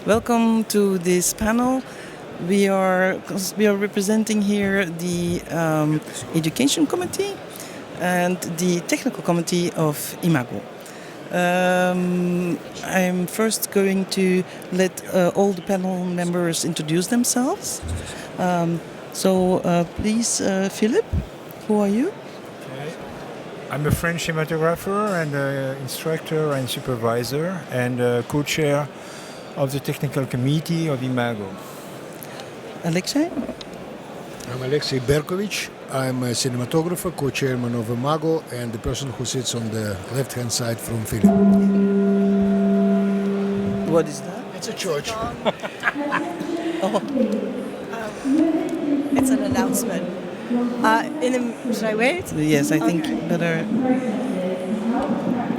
Welcome to this panel. We are representing here the Education Committee and the Technical Committee of Imago. I'm first going to let all the panel members introduce themselves. Please, Philippe, who are you? I'm a French cinematographer and instructor and supervisor and co-chair of the technical committee of Imago. Aleksey? I'm Aleksey Berkovic. I'm a cinematographer, co-chairman of Imago, and the person who sits on the left-hand side from Philippe. What is that? It's a church. It's an announcement. Should I wait? Yes, I think better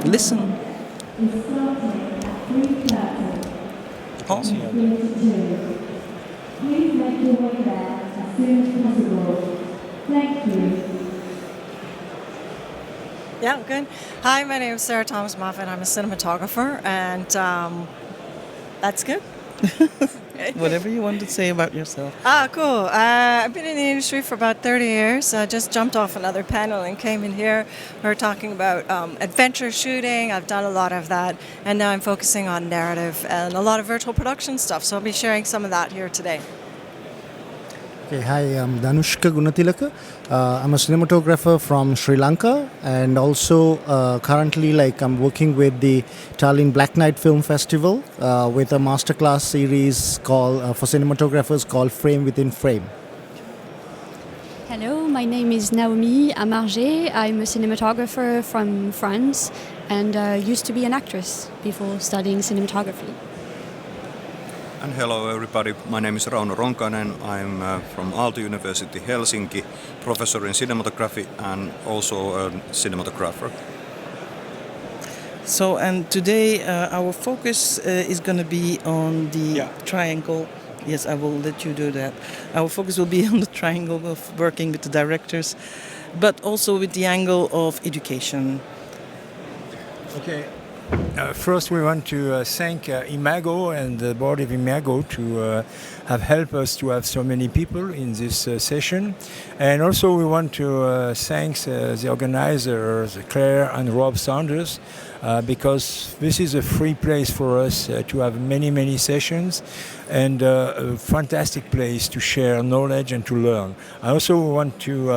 listen. Oh. Please make your way back as soon as possible. Thank you. Yeah, good. Hi, my name is Sarah Thomas Moffat. I'm a cinematographer, and that's good. Whatever you want to say about yourself. Cool. I've been in the industry for about 30 years. I just jumped off another panel and came in here. We were talking about adventure shooting. I've done a lot of that. And now I'm focusing on narrative and a lot of virtual production stuff. So I'll be sharing some of that here today. Okay, hi, I'm Dhanushka Gunathilake. I'm a cinematographer from Sri Lanka, and also currently I'm working with the Tallinn Black Night Film Festival with a masterclass series called for cinematographers called Frame Within Frame. Hello, my name is Naomi Amarger. I'm a cinematographer from France and used to be an actress before studying cinematography. And hello everybody, my name is Rauno Ronkainen. I'm from Aalto University, Helsinki, professor in cinematography and also a cinematographer. So, and today our focus is going to be on the triangle. Yes, I will let you do that. Our focus will be on the triangle of working with the directors, but also with the angle of education. Okay. First, we want to thank Imago and the board of Imago to have helped us to have so many people in this session. And also we want to thank the organizers, Claire and Rob Saunders, because this is a free place for us to have many sessions and a fantastic place to share knowledge and to learn. I also want to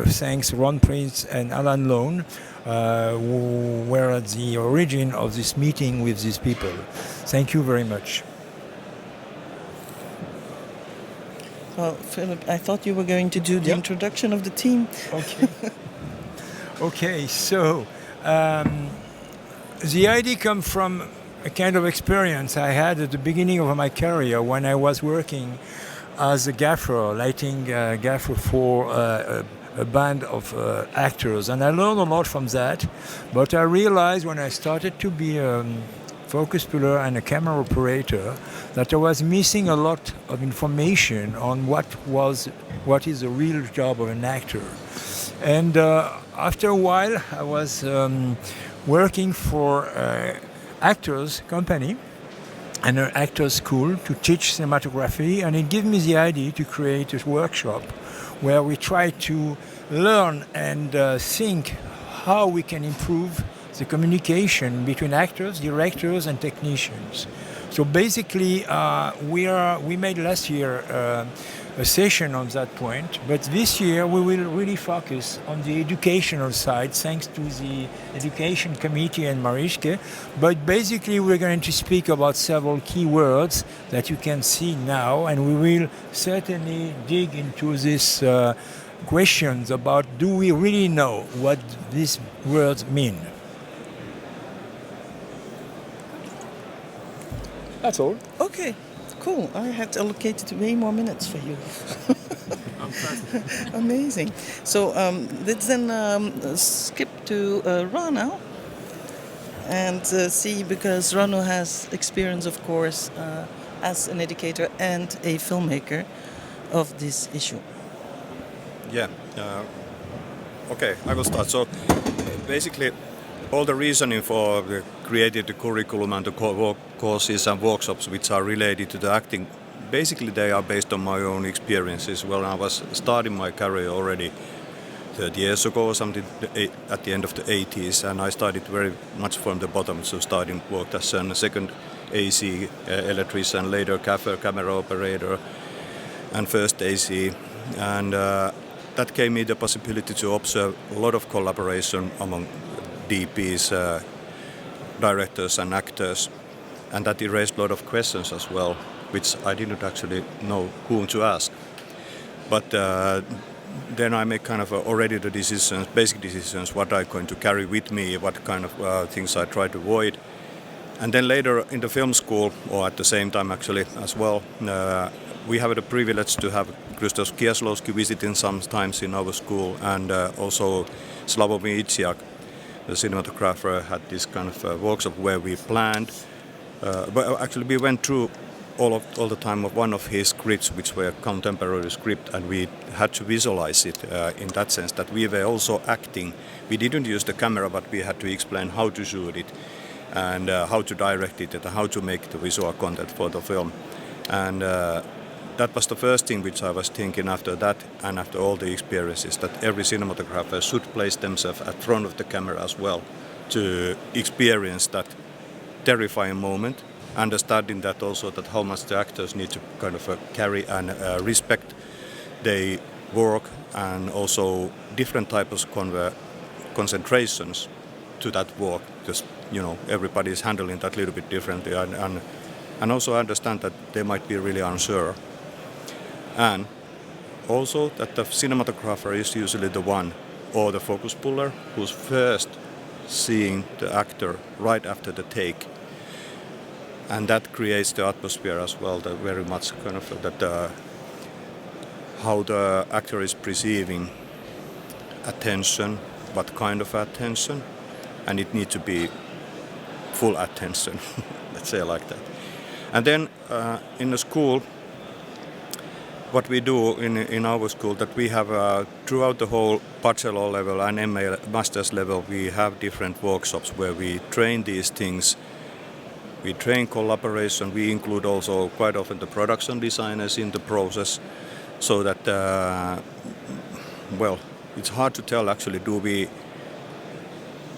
thank Ron Prince and Alan Lone, who were at the origin of this meeting with these people. Thank you very much. Well, Philip, I thought you were going to do the introduction of the team. Okay. Okay, so the idea comes from a kind of experience I had at the beginning of my career when I was working as a gaffer, lighting gaffer for a band of actors, and I learned a lot from that. But I realized when I started to be a focus puller and a camera operator that I was missing a lot of information on what is the real job of an actor. And after a while, I was working for actors company and an actors school to teach cinematography, and it gave me the idea to create a workshop where we try to learn and think how we can improve the communication between actors, directors, and technicians. So basically, we made last year a session on that point, but this year we will really focus on the educational side, thanks to the Education Committee and Marijke. But basically, we're going to speak about several key words that you can see now, and we will certainly dig into these questions about do we really know what these words mean. That's all. Okay, cool. I had allocated way more minutes for you. Amazing. So let's then skip to Rauno and see, because Rauno has experience, of course, as an educator and a filmmaker of this issue. Yeah. Okay, I will start. So basically, all the reasoning for creating the curriculum and the courses and workshops which are related to the acting, basically they are based on my own experiences. Well, I was starting my career already 30 years ago or something, at the end of the 80s, and I started very much from the bottom, so starting worked as a second AC electrician, later camera operator, and first AC, and that gave me the possibility to observe a lot of collaboration among DPs, directors and actors, and that erased a lot of questions as well, which I didn't actually know whom to ask. But then I make kind of already the decisions, basic decisions, what I'm going to carry with me, what kind of things I try to avoid. And then later in the film school, or at the same time actually as well, we have the privilege to have Krzysztof Kieslowski visiting sometimes in our school, and also Slavomir Itsiak, the cinematographer, had this kind of workshop where we planned. But actually we went through all the time of one of his scripts, which were contemporary script, and we had to visualize it in that sense that we were also acting. We didn't use the camera, but we had to explain how to shoot it and how to direct it and how to make the visual content for the film. And that was the first thing which I was thinking after that, and after all the experiences, that every cinematographer should place themselves at front of the camera as well to experience that terrifying moment, understanding that also that how much the actors need to kind of carry and respect their work, and also different types of concentrations to that work, because everybody is handling that a little bit differently, and also understand that they might be really unsure, and also that the cinematographer is usually the one, or the focus puller, who's first seeing the actor right after the take. And that creates the atmosphere as well, that very much kind of that how the actor is perceiving attention, what kind of attention, and it needs to be full attention, let's say like that. And then in the school, what we do in our school, that we have throughout the whole bachelor level and MA master's level, we have different workshops where we train these things. We train collaboration. We include also quite often the production designers in the process, so that, it's hard to tell actually,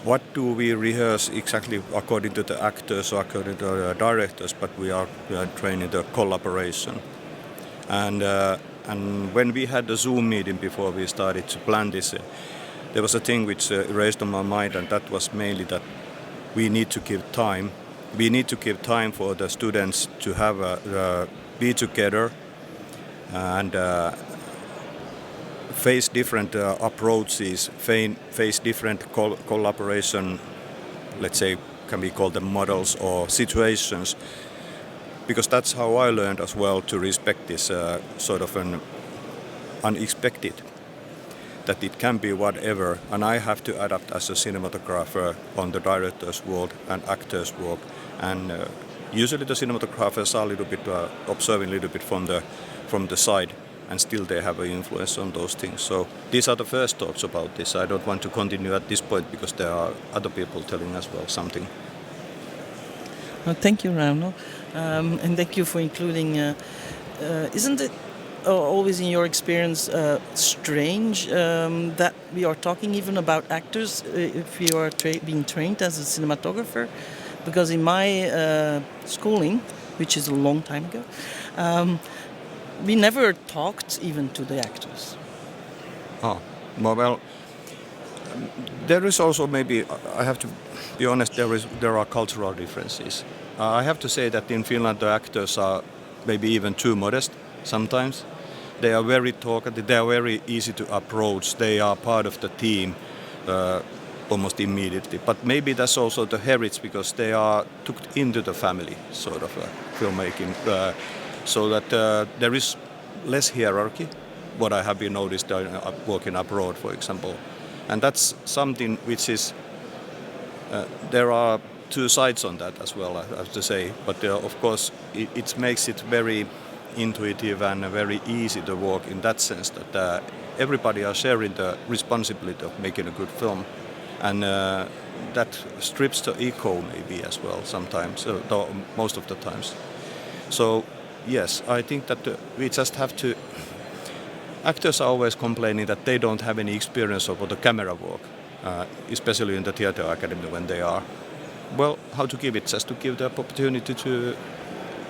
what do we rehearse exactly according to the actors or according to the directors, but we are training the collaboration. And when we had the Zoom meeting before we started to plan this, there was a thing which raised on my mind, and that was mainly that we need to give time. We need to give time for the students to have be together and face different approaches, face different collaboration, let's say, can we call them models or situations, because that's how I learned as well to respect this sort of an unexpected, that it can be whatever, and I have to adapt as a cinematographer on the director's world and actor's work. And usually the cinematographers are a little bit observing a little bit from the side, and still they have an influence on those things. So these are the first thoughts about this. I don't want to continue at this point because there are other people telling as well something. Well, thank you, Rauno, and thank you for including. Isn't it always, in your experience, strange that we are talking even about actors if you are being trained as a cinematographer? Because in my schooling, which is a long time ago, we never talked even to the actors. Oh, well, there is also, maybe, I have to be honest, there are cultural differences. I have to say that in Finland the actors are maybe even too modest sometimes. They are very talkative, they are very easy to approach, they are part of the team almost immediately. But maybe that's also the heritage, because they are took into the family sort of filmmaking, so that there is less hierarchy, what I have been noticed working abroad, for example. And that's something which is, there are two sides on that as well, I have to say. But of course, it makes it very intuitive and very easy to work in that sense, that everybody are sharing the responsibility of making a good film. And that strips the ego maybe as well sometimes, most of the times. So yes, I think that we just have to. Actors are always complaining that they don't have any experience of the camera work, especially in the theater academy when they are. Well, how to give it? Just to give the opportunity to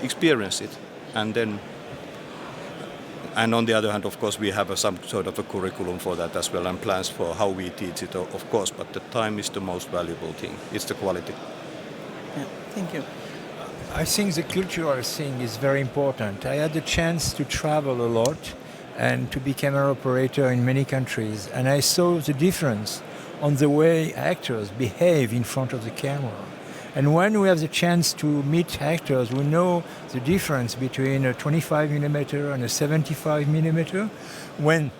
experience it, and then. And on the other hand, of course, we have some sort of a curriculum for that as well, and plans for how we teach it, of course. But the time is the most valuable thing. It's the quality. Yeah, thank you. I think the cultural thing is very important. I had the chance to travel a lot and to be camera operator in many countries, and I saw the difference on the way actors behave in front of the camera. And when we have the chance to meet actors, we know the difference between a 25mm and a 75mm. When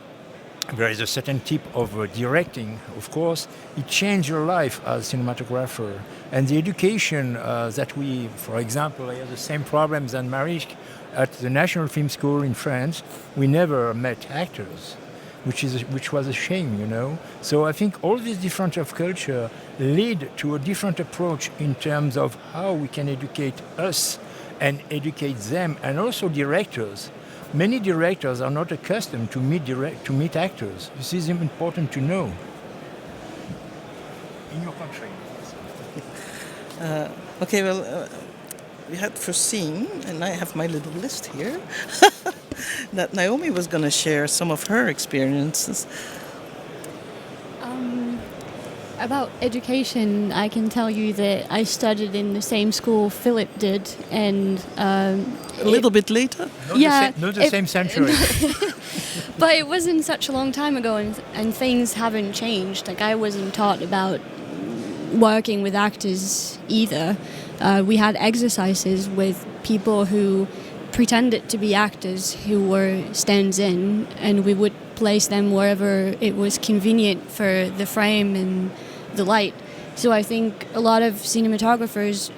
there is a certain type of directing, of course, it changes your life as a cinematographer. And the education that we, for example, I have the same problems than Marijke at the National Film School in France. We never met actors, which was a shame, you know. So I think all these different of culture lead to a different approach in terms of how we can educate us and educate them, and also directors. Many directors are not accustomed to meet actors. This is important to know. In your country. Okay, well, we had foreseen, and I have my little list here, that Naomi was going to share some of her experiences. About education, I can tell you that I studied in the same school Philippe did, and a little bit later? Not the same century. But it wasn't such a long time ago, and things haven't changed. Like, I wasn't taught about working with actors either. We had exercises with people who pretended to be actors who were stands-in, and we would place them wherever it was convenient for the frame and the light. So I think a lot of cinematographers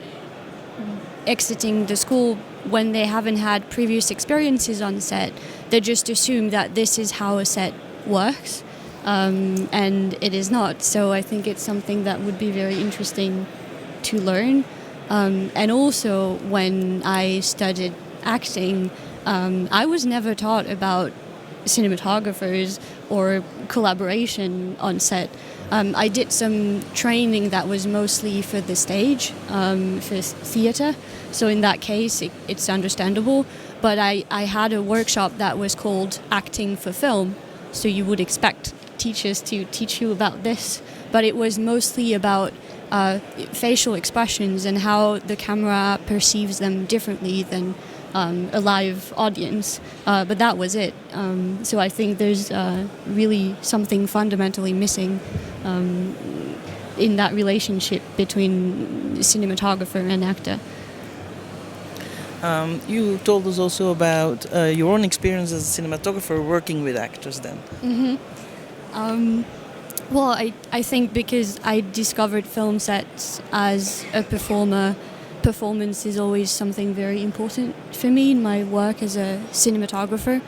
exiting the school, when they haven't had previous experiences on set, they just assume that this is how a set works, and it is not. So I think it's something that would be very interesting to learn. And also, when I studied acting, I was never taught about cinematographers or collaboration on set. I did some training that was mostly for the stage, for theatre, so in that case it's understandable. But I had a workshop that was called Acting for Film, so you would expect teachers to teach you about this, but it was mostly about facial expressions and how the camera perceives them differently than a live audience, but that was it. So I think there's really something fundamentally missing in that relationship between cinematographer and actor. You told us also about your own experience as a cinematographer working with actors then. Mm-hmm. Well, I think because I discovered film sets as a performer, performance is always something very important for me in my work as a cinematographer.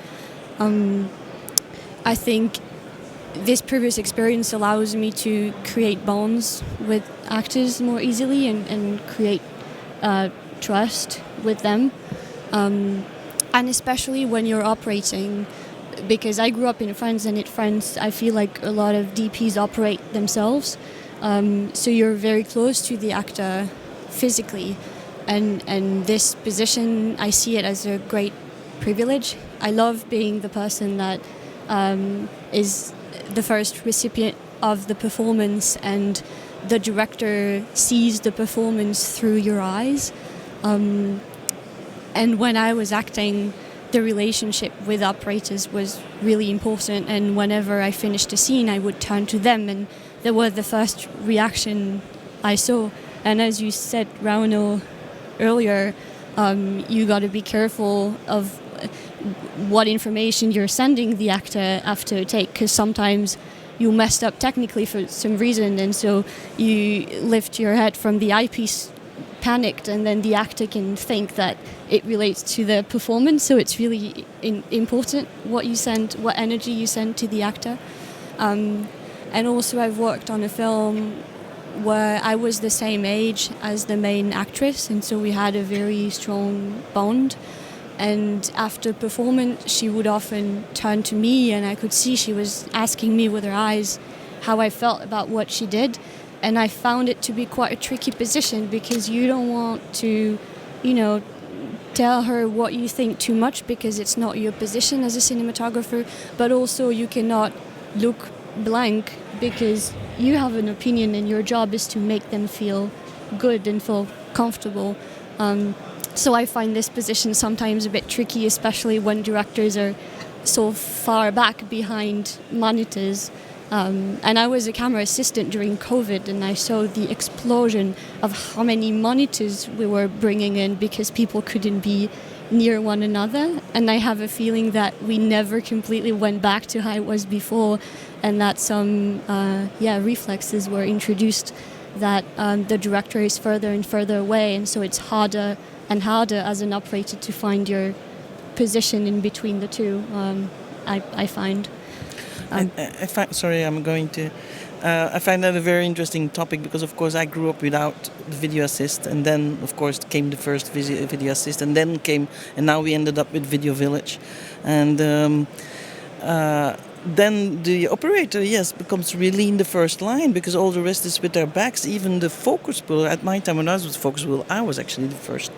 I think this previous experience allows me to create bonds with actors more easily and create trust with them. And especially when you're operating, because I grew up in France, and at France I feel like a lot of DPs operate themselves. So you're very close to the actor physically, and this position, I see it as a great privilege. I love being the person that is the first recipient of the performance, and the director sees the performance through your eyes. And when I was acting, the relationship with operators was really important, and whenever I finished a scene I would turn to them, and they were the first reaction I saw. And as you said, Rauno, earlier, you got to be careful of what information you're sending the actor after a take, because sometimes you messed up technically for some reason, and so you lift your head from the eyepiece panicked, and then the actor can think that it relates to the performance. So it's really important what you send, what energy you send to the actor. And also I've worked on a film where I was the same age as the main actress, and so we had a very strong bond. And after performance, she would often turn to me, and I could see she was asking me with her eyes how I felt about what she did. And I found it to be quite a tricky position, because you don't want to, tell her what you think too much, because it's not your position as a cinematographer, but also you cannot look blank, because you have an opinion and your job is to make them feel good and feel comfortable. So I find this position sometimes a bit tricky, especially when directors are so far back behind monitors. And I was a camera assistant during COVID, and I saw the explosion of how many monitors we were bringing in because people couldn't be near one another. And I have a feeling that we never completely went back to how it was before, and that some reflexes were introduced, that the director is further and further away, and so it's harder and harder as an operator to find your position in between the two, I find. I find that a very interesting topic, because of course I grew up without the video assist, and then of course came the first video assist, and now we ended up with Video Village, and then the operator, becomes really in the first line, because all the rest is with their backs. Even the focus puller, at my time when I was with focus puller, I was actually the first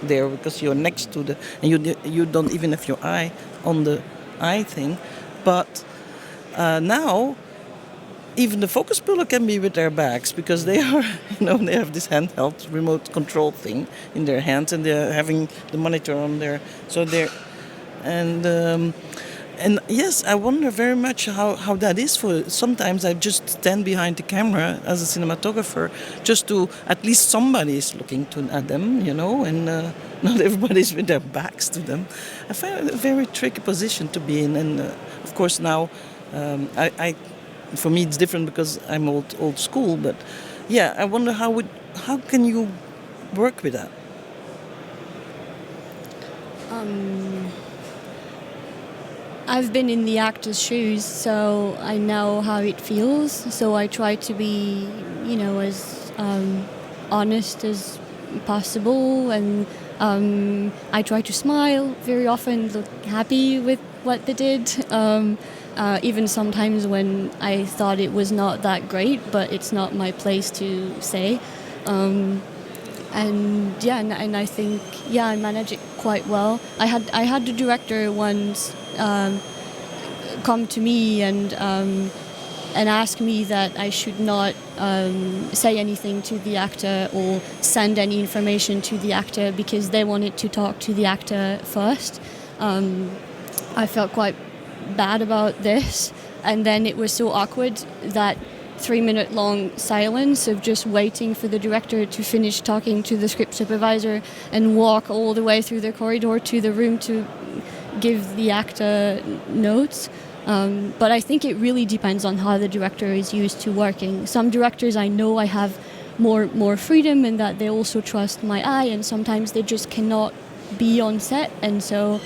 there, because you're next to and you don't even have your eye on the eye thing, but now even the focus puller can be with their backs, because they are, they have this handheld remote control thing in their hands, and they're having the monitor on there. So and yes, I wonder very much how that is for. Sometimes I just stand behind the camera as a cinematographer, just to at least somebody is looking at them, and not everybody's with their backs to them. I find it a very tricky position to be in, and of course now. For me it's different because I'm old school, but I wonder how can you work with that? I've been in the actor's shoes, so I know how it feels. So I try to be, as honest as possible, and I try to smile very often, look happy with what they did. Even sometimes when I thought it was not that great, but it's not my place to say. And I think I manage it quite well. I had the director once come to me and ask me that I should not say anything to the actor or send any information to the actor, because they wanted to talk to the actor first. I felt quite bad about this, and then it was so awkward, that 3-minute long silence of just waiting for the director to finish talking to the script supervisor and walk all the way through the corridor to the room to give the actor notes. But I think it really depends on how the director is used to working. Some directors I know I have more freedom, and that they also trust my eye, and sometimes they just cannot be on set, and so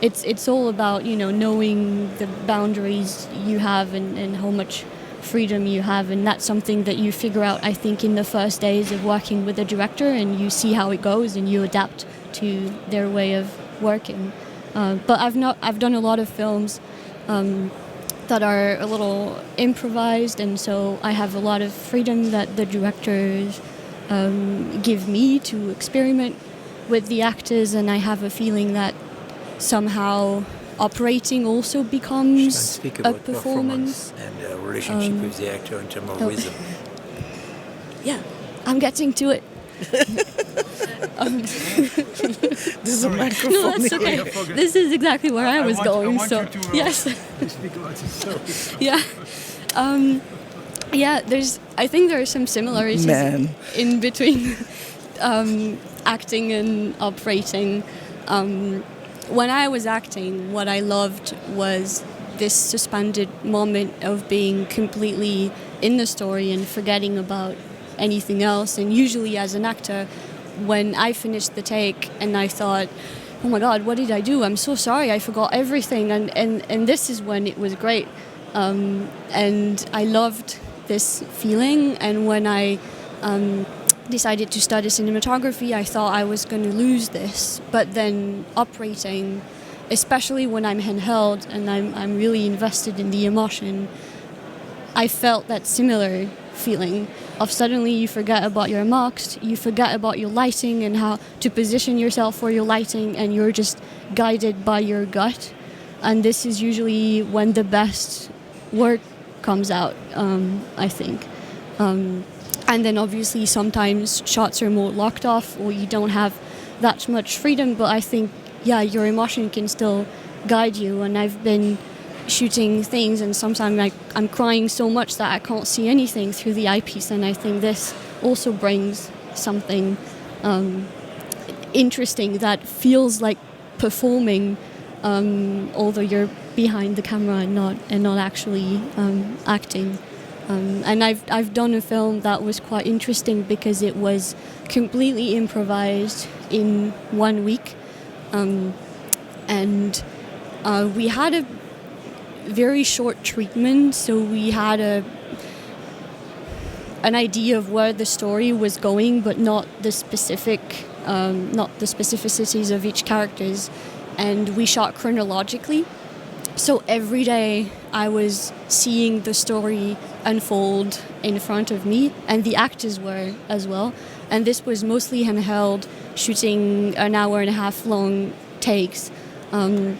it's all about knowing the boundaries you have and how much freedom you have, and that's something that you figure out, I think, in the first days of working with a director, and you see how it goes and you adapt to their way of working. But I've done a lot of films that are a little improvised, and so I have a lot of freedom that the directors give me to experiment with the actors, and I have a feeling that somehow operating also becomes a performance and a relationship with the actor in terms of rhythm. Yeah, I'm getting to it. This is a microphone. No, that's okay. This is exactly where I was going. Yes. Speak about it. Yeah. I think there are some similarities in between acting and operating. When I was acting, what I loved was this suspended moment of being completely in the story and forgetting about anything else. And usually as an actor, when I finished the take and I thought, oh my God, what did I do? I'm so sorry, I forgot everything. And this is when it was great. And I loved this feeling. And when I decided to study cinematography, I thought I was going to lose this. But then operating, especially when I'm handheld and I'm really invested in the emotion, I felt that similar feeling of suddenly you forget about your marks, you forget about your lighting and how to position yourself for your lighting, and you're just guided by your gut. And this is usually when the best work comes out, I think. And then obviously sometimes shots are more locked off or you don't have that much freedom, but I think, yeah, your emotion can still guide you. And I've been shooting things and sometimes I'm crying so much that I can't see anything through the eyepiece, and I think this also brings something interesting that feels like performing, although you're behind the camera and not actually acting. And I've done a film that was quite interesting because it was completely improvised in 1 week, and we had a very short treatment, so we had an idea of where the story was going, but not the specificities of each characters, and we shot chronologically. So every day I was seeing the story unfold in front of me, and the actors were as well. And this was mostly handheld, shooting 1.5 hour long takes, and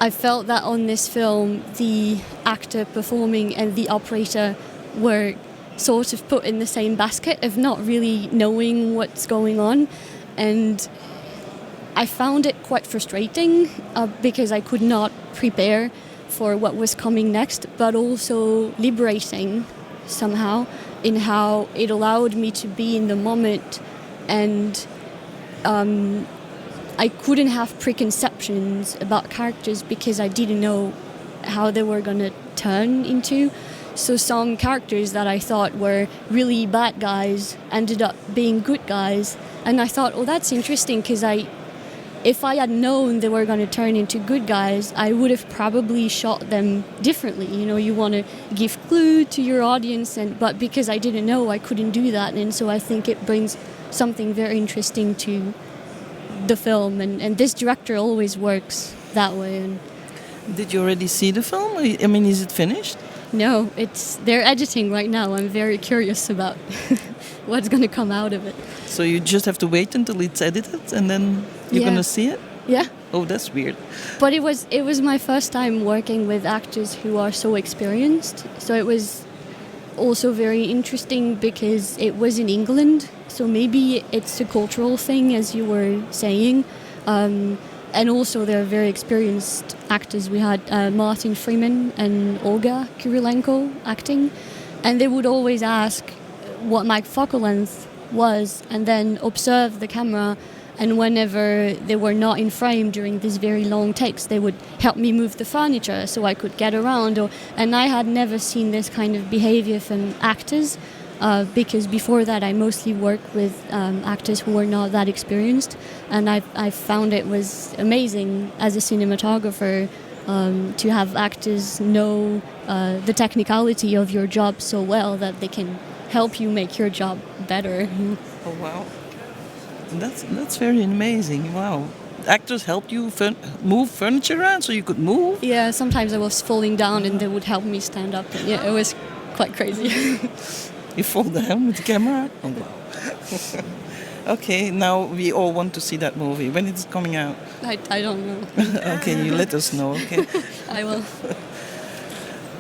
I felt that on this film, the actor performing and the operator were sort of put in the same basket of not really knowing what's going on. And I found it quite frustrating because I could not prepare for what was coming next, but also liberating somehow in how it allowed me to be in the moment, and I couldn't have preconceptions about characters because I didn't know how they were going to turn into. So some characters that I thought were really bad guys ended up being good guys. And I thought, oh, that's interesting, because if I had known they were going to turn into good guys, I would have probably shot them differently. You know, you want to give clue to your audience, but because I didn't know, I couldn't do that. And so I think it brings something very interesting to the film, and this director always works that way. And did you already see the film? I mean, is it finished? No, they're editing right now. I'm very curious about what's going to come out of it. So you just have to wait until it's edited and then you're going to see it? Yeah. Oh, that's weird. But it was my first time working with actors who are so experienced. So it was also very interesting because it was in England. So maybe it's a cultural thing, as you were saying. And also they're very experienced actors. We had Martin Freeman and Olga Kurilenko acting. And they would always ask what my focal length was and then observe the camera. And whenever they were not in frame during these very long takes, they would help me move the furniture so I could get around. And I had never seen this kind of behavior from actors. Because before that I mostly worked with actors who were not that experienced, and I found it was amazing as a cinematographer to have actors know the technicality of your job so well that they can help you make your job better. Oh wow, that's very amazing. Wow. Actors helped you move furniture around so you could move? Yeah, sometimes I was falling down and they would help me stand up. And yeah, it was quite crazy. You fall down with the camera? Oh, wow. Okay, now we all want to see that movie. When is it coming out? I don't know. Okay, you let us know, okay? I will.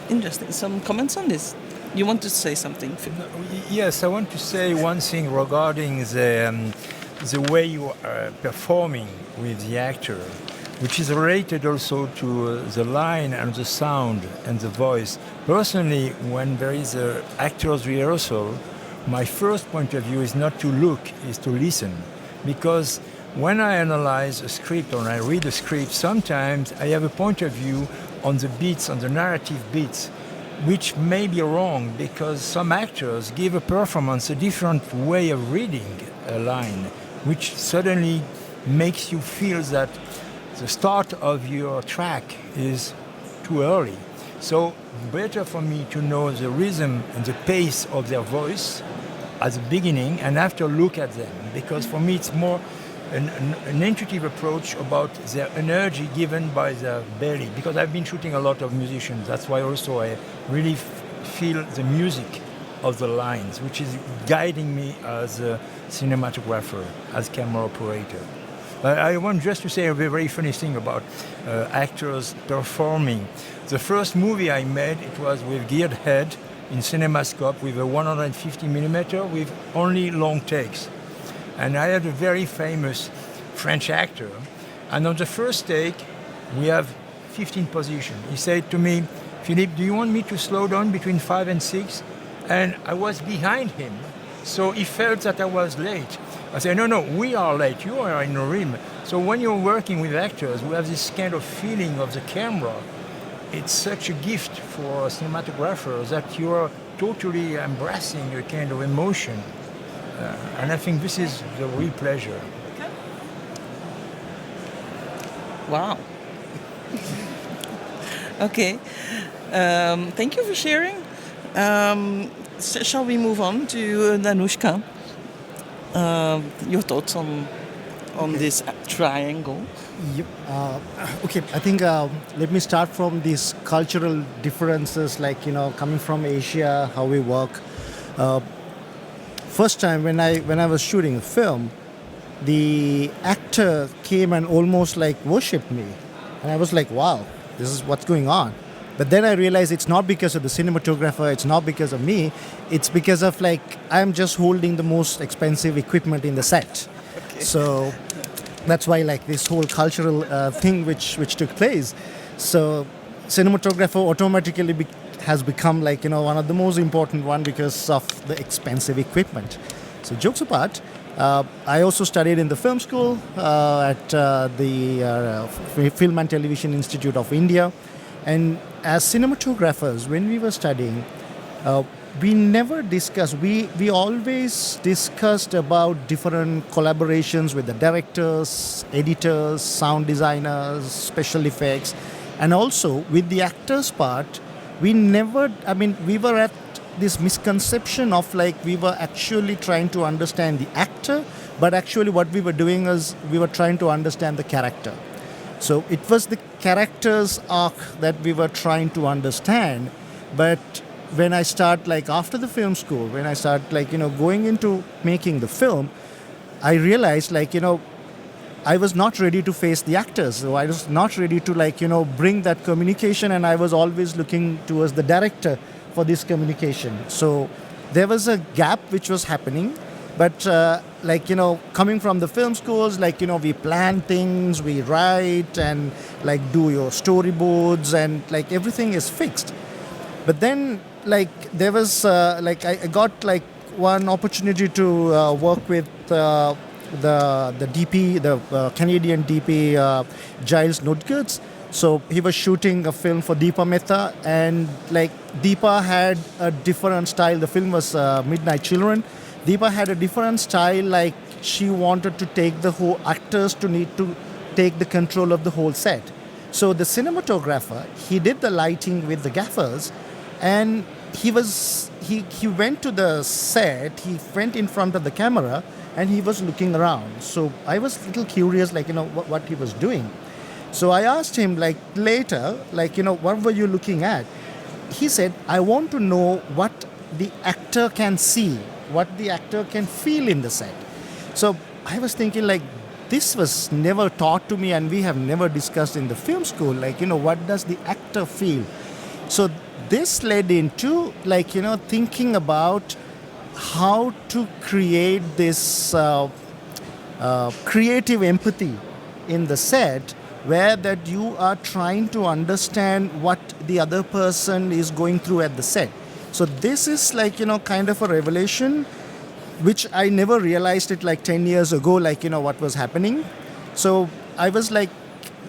Interesting. Some comments on this? You want to say something, Philippe? Yes, I want to say one thing regarding the way you are performing with the actor, which is related also to the line and the sound and the voice. Personally, when there is an actor's rehearsal, my first point of view is not to look, is to listen. Because when I analyze a script or I read a script, sometimes I have a point of view on the beats, on the narrative beats, which may be wrong because some actors give a performance a different way of reading a line, which suddenly makes you feel that the start of your track is too early. So better for me to know the rhythm and the pace of their voice at the beginning and after look at them, because for me it's more an intuitive approach about their energy given by their belly, because I've been shooting a lot of musicians. That's why also I really feel the music of the lines, which is guiding me as a cinematographer, as camera operator. But I want just to say a very funny thing about actors performing. The first movie I made, it was with geared head in CinemaScope with a 150mm with only long takes. And I had a very famous French actor. And on the first take, we have 15 positions. He said to me, Philippe, do you want me to slow down between 5 and 6? And I was behind him, so he felt that I was late. I said, no, we are late, you are in a rim. So when you're working with actors who have this kind of feeling of the camera, it's such a gift for cinematographers that you are totally embracing a kind of emotion. And I think this is the real pleasure. Wow. Okay. Thank you for sharing. Shall we move on to Dhanushka? Your thoughts on this triangle? Yep. Okay, I think let me start from these cultural differences, like, coming from Asia, how we work. First time when I was shooting a film, the actor came and almost like worshipped me. And I was like, wow, this is what's going on. But then I realized it's not because of the cinematographer, it's not because of me, it's because of like, I'm just holding the most expensive equipment in the set. Okay. So that's why like this whole cultural thing which took place. So cinematographer automatically has become like, one of the most important one because of the expensive equipment. So jokes apart, I also studied in the film school at the Film and Television Institute of India. And as cinematographers, when we were studying, we never discussed, we always discussed about different collaborations with the directors, editors, sound designers, special effects, and also with the actors part, we were at this misconception of like we were actually trying to understand the actor, but actually what we were doing is we were trying to understand the character. So it was the character's arc that we were trying to understand. But when I start like after the film school, when I start like, going into making the film, I realized like, I was not ready to face the actors. So I was not ready to like, bring that communication, and I was always looking towards the director for this communication. So there was a gap which was happening. But coming from the film schools, like, we plan things, we write and like do your storyboards and like everything is fixed. But then like there was I got like one opportunity to work with the DP, the Canadian DP Giles Nodgerts. So he was shooting a film for Deepa Mehta, and like Deepa had a different style. The film was Midnight Children. Deepa had a different style, like she wanted to take the whole actors to need to take the control of the whole set. So the cinematographer, he did the lighting with the gaffers, and he went to the set, he went in front of the camera, and he was looking around. So I was a little curious, like, what he was doing. So I asked him, like, later, like, what were you looking at? He said, I want to know what the actor can see, what the actor can feel in the set. So I was thinking, like, this was never taught to me, and we have never discussed in the film school, like, what does the actor feel? So this led into, like, thinking about how to create this creative empathy in the set, where that you are trying to understand what the other person is going through at the set. So this is like, kind of a revelation, which I never realized it like 10 years ago, like, what was happening. So I was like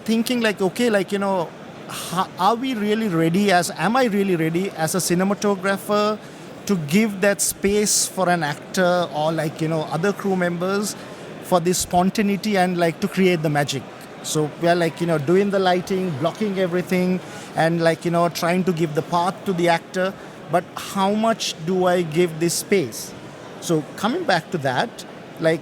thinking like, okay, like, are we really ready am I really ready as a cinematographer to give that space for an actor or like, other crew members for this spontaneity and like to create the magic So we are like, doing the lighting, blocking everything, and like, trying to give the path to the actor. But how much do I give this space? So coming back to that, like,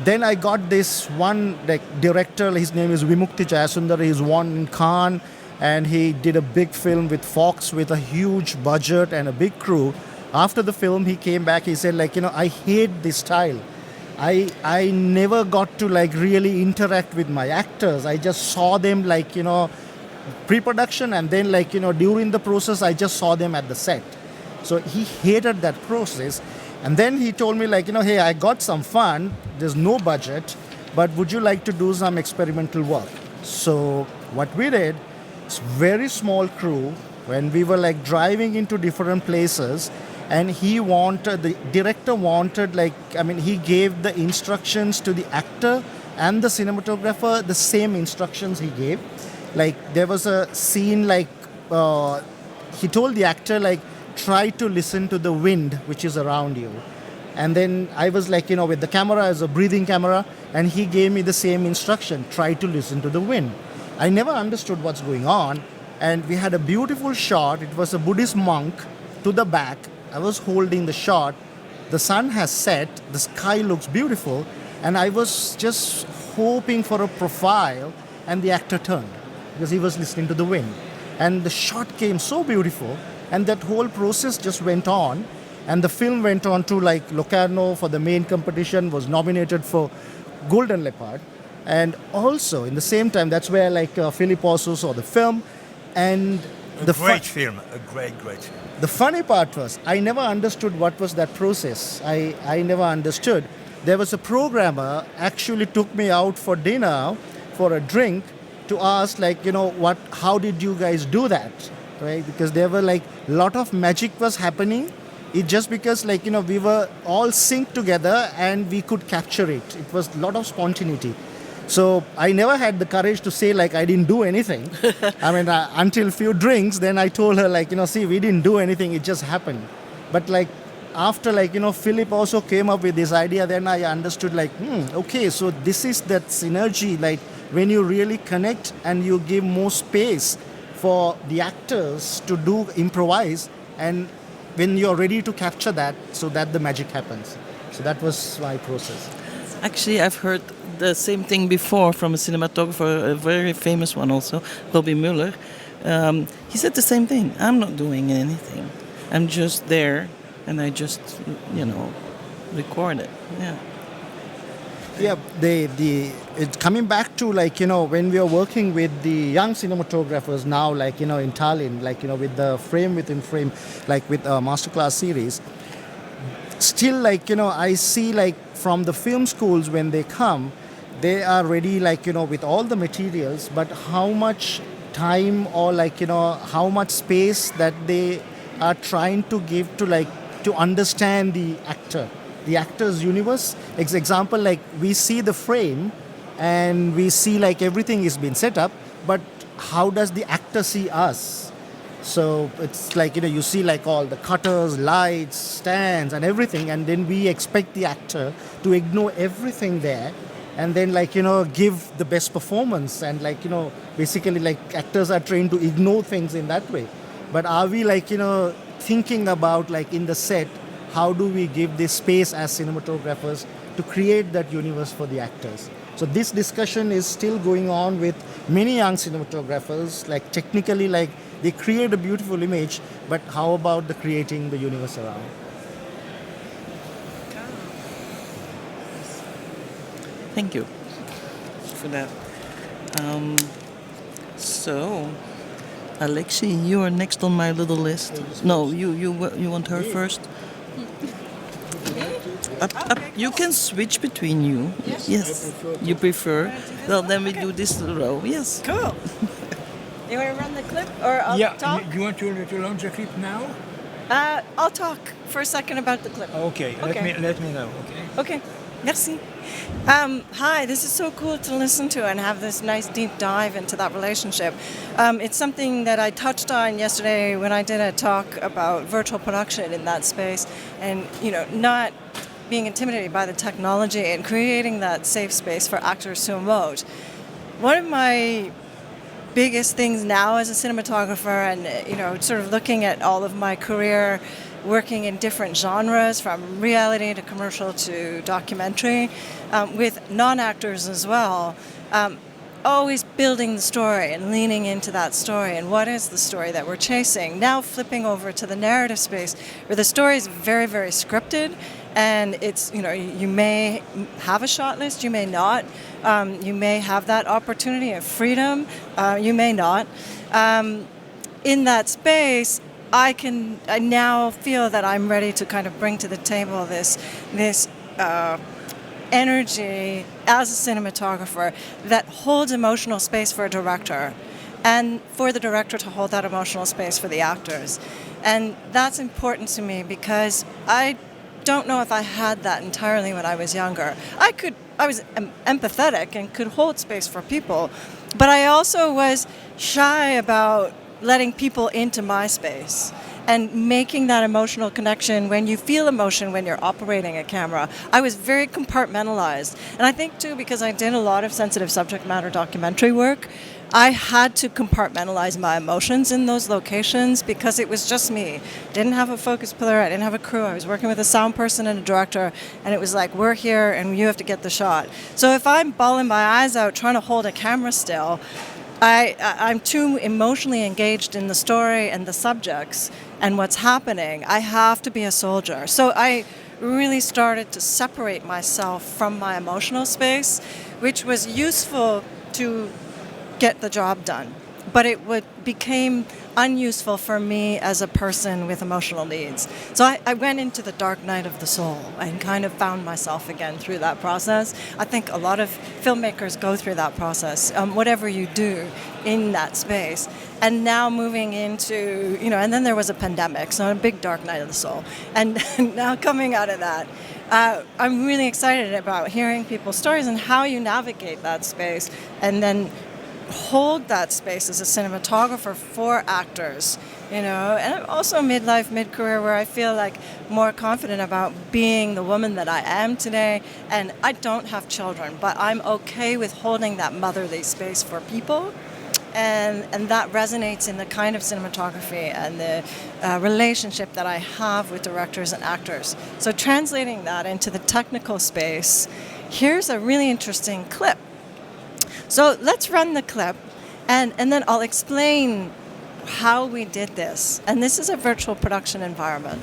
then I got this one like director, his name is Vimukti Jayasundar, he's won in Cannes, and he did a big film with Fox with a huge budget and a big crew. After the film, he came back, he said like, I hate this style. I never got to like really interact with my actors. I just saw them like, pre-production, and then like, during the process, I just saw them at the set. So he hated that process. And then he told me like, hey, I got some fun, there's no budget, but would you like to do some experimental work? So what we did, it's very small crew, when we were like driving into different places, and the director wanted like, he gave the instructions to the actor and the cinematographer, the same instructions he gave. Like there was a scene like, he told the actor like, try to listen to the wind which is around you. And then I was like, with the camera as a breathing camera, and he gave me the same instruction, try to listen to the wind. I never understood what's going on, and we had a beautiful shot. It was a Buddhist monk to the back. I was holding the shot. The sun has set, the sky looks beautiful, and I was just hoping for a profile, and the actor turned because he was listening to the wind. And the shot came so beautiful, and that whole process just went on, and the film went on to like Locarno for the main competition, was nominated for Golden Leopard. And also in the same time, that's where like Philippe also saw the film. And a great film. The funny part was, I never understood what was that process. I never understood. There was a programmer actually took me out for dinner, for a drink, to ask like, how did you guys do that? Right? Because there were like a lot of magic was happening. It just because like, we were all synced together and we could capture it. It was a lot of spontaneity. So I never had the courage to say like I didn't do anything. Until a few drinks, then I told her like, see, we didn't do anything. It just happened. But like after like, Philippe also came up with this idea, then I understood like, okay, so this is that synergy, like when you really connect and you give more space for the actors to do improvise, and when you're ready to capture that, so that the magic happens. So that was my process. Actually, I've heard the same thing before from a cinematographer, a very famous one also, Robbie Muller. He said the same thing. I'm not doing anything. I'm just there, and I just, record it. Yeah. Yeah, it's coming back to like, when we are working with the young cinematographers now, like, in Tallinn, like, with the frame within frame, like with a masterclass series, still like, I see like from the film schools when they come, they are ready like, with all the materials, but how much time or like, how much space that they are trying to give to like, to understand the actor's universe. Example, like we see the frame and we see like everything is been set up, but how does the actor see us? So it's like, you see like all the cutters, lights, stands and everything, and then we expect the actor to ignore everything there and then like, give the best performance, and like, basically like actors are trained to ignore things in that way. But are we like, thinking about like in the set, how do we give this space as cinematographers to create that universe for the actors? So this discussion is still going on with many young cinematographers. Like technically, like they create a beautiful image, but how about the creating the universe around? Thank you for that. So, Aleksey, you are next on my little list. No, you want her first? Up. You can switch between you. Yes. You prefer. Well, then we do this row. Yes. Cool. You want to run the clip or I'll talk? You want to launch a clip now? I'll talk for a second about the clip. Okay. Let me know. Okay. Merci. Hi, this is so cool to listen to and have this nice deep dive into that relationship. It's something that I touched on yesterday when I did a talk about virtual production in that space, and not being intimidated by the technology and creating that safe space for actors to emote. one of my biggest things now as a cinematographer, and sort of looking at all of my career working in different genres, from reality to commercial to documentary, with non-actors as well, always building the story and leaning into that story and what is the story that we're chasing. Now flipping over to the narrative space where the story is very, very scripted, and it's, you may have a shot list, you may not. You may have that opportunity of freedom, you may not. In that space, I now feel that I'm ready to kind of bring to the table this energy as a cinematographer that holds emotional space for a director, and for the director to hold that emotional space for the actors. And that's important to me because I don't know if I had that entirely when I was younger. I was empathetic and could hold space for people, but I also was shy about letting people into my space and making that emotional connection when you feel emotion when you're operating a camera. I was very compartmentalized. And I think too, because I did a lot of sensitive subject matter documentary work, I had to compartmentalize my emotions in those locations because it was just me. Didn't have a focus puller, I didn't have a crew. I was working with a sound person and a director, and it was like, we're here and you have to get the shot. So if I'm bawling my eyes out trying to hold a camera still, I'm too emotionally engaged in the story and the subjects and what's happening. I have to be a soldier. So I really started to separate myself from my emotional space, which was useful to get the job done. But it became unuseful for me as a person with emotional needs. So I went into the dark night of the soul and kind of found myself again through that process. I think a lot of filmmakers go through that process, whatever you do in that space. And now moving into, and then there was a pandemic, so a big dark night of the soul. And now coming out of that, I'm really excited about hearing people's stories and how you navigate that space and then hold that space as a cinematographer for actors, and I'm also midlife, mid-career, where I feel like more confident about being the woman that I am today. And I don't have children, but I'm okay with holding that motherly space for people, and that resonates in the kind of cinematography and the relationship that I have with directors and actors. So translating that into the technical space, here's a really interesting clip. So let's run the clip, and then I'll explain how we did this. And this is a virtual production environment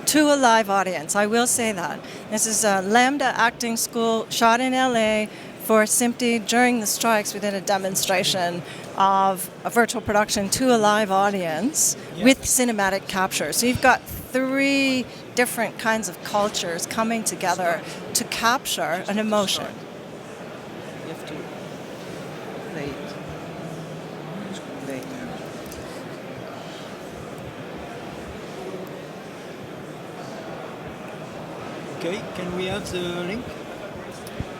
to a live audience. I will say that. This is a Lambda acting school shot in LA for SMPTE. During the strikes, we did a demonstration of a virtual production to a live audience with cinematic capture. So you've got 3 different kinds of cultures coming together to capture an emotion. Okay, can we have the link?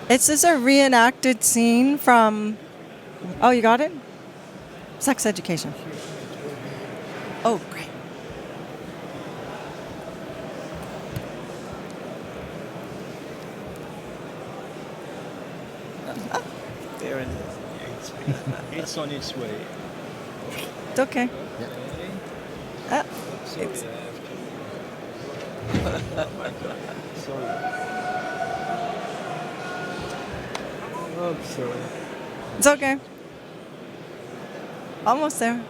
This is a reenacted scene from, oh, you got it? Sex education. Oh, great. There it is. It's on its way. It's okay. So It's, oh my God. Sorry. Oh, sorry. it's okay. Almost there.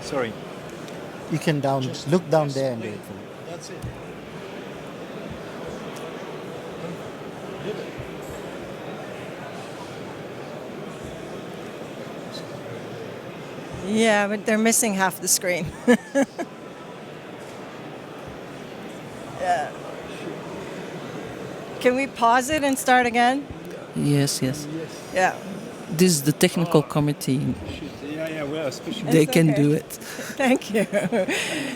Sorry. You can look down there and do it. That's it. Yeah, but they're missing half the screen. Yeah. Can we pause it and start again? Yes. Yeah. This is the technical committee. Yeah, well, especially. They It's can okay. do it. Thank you.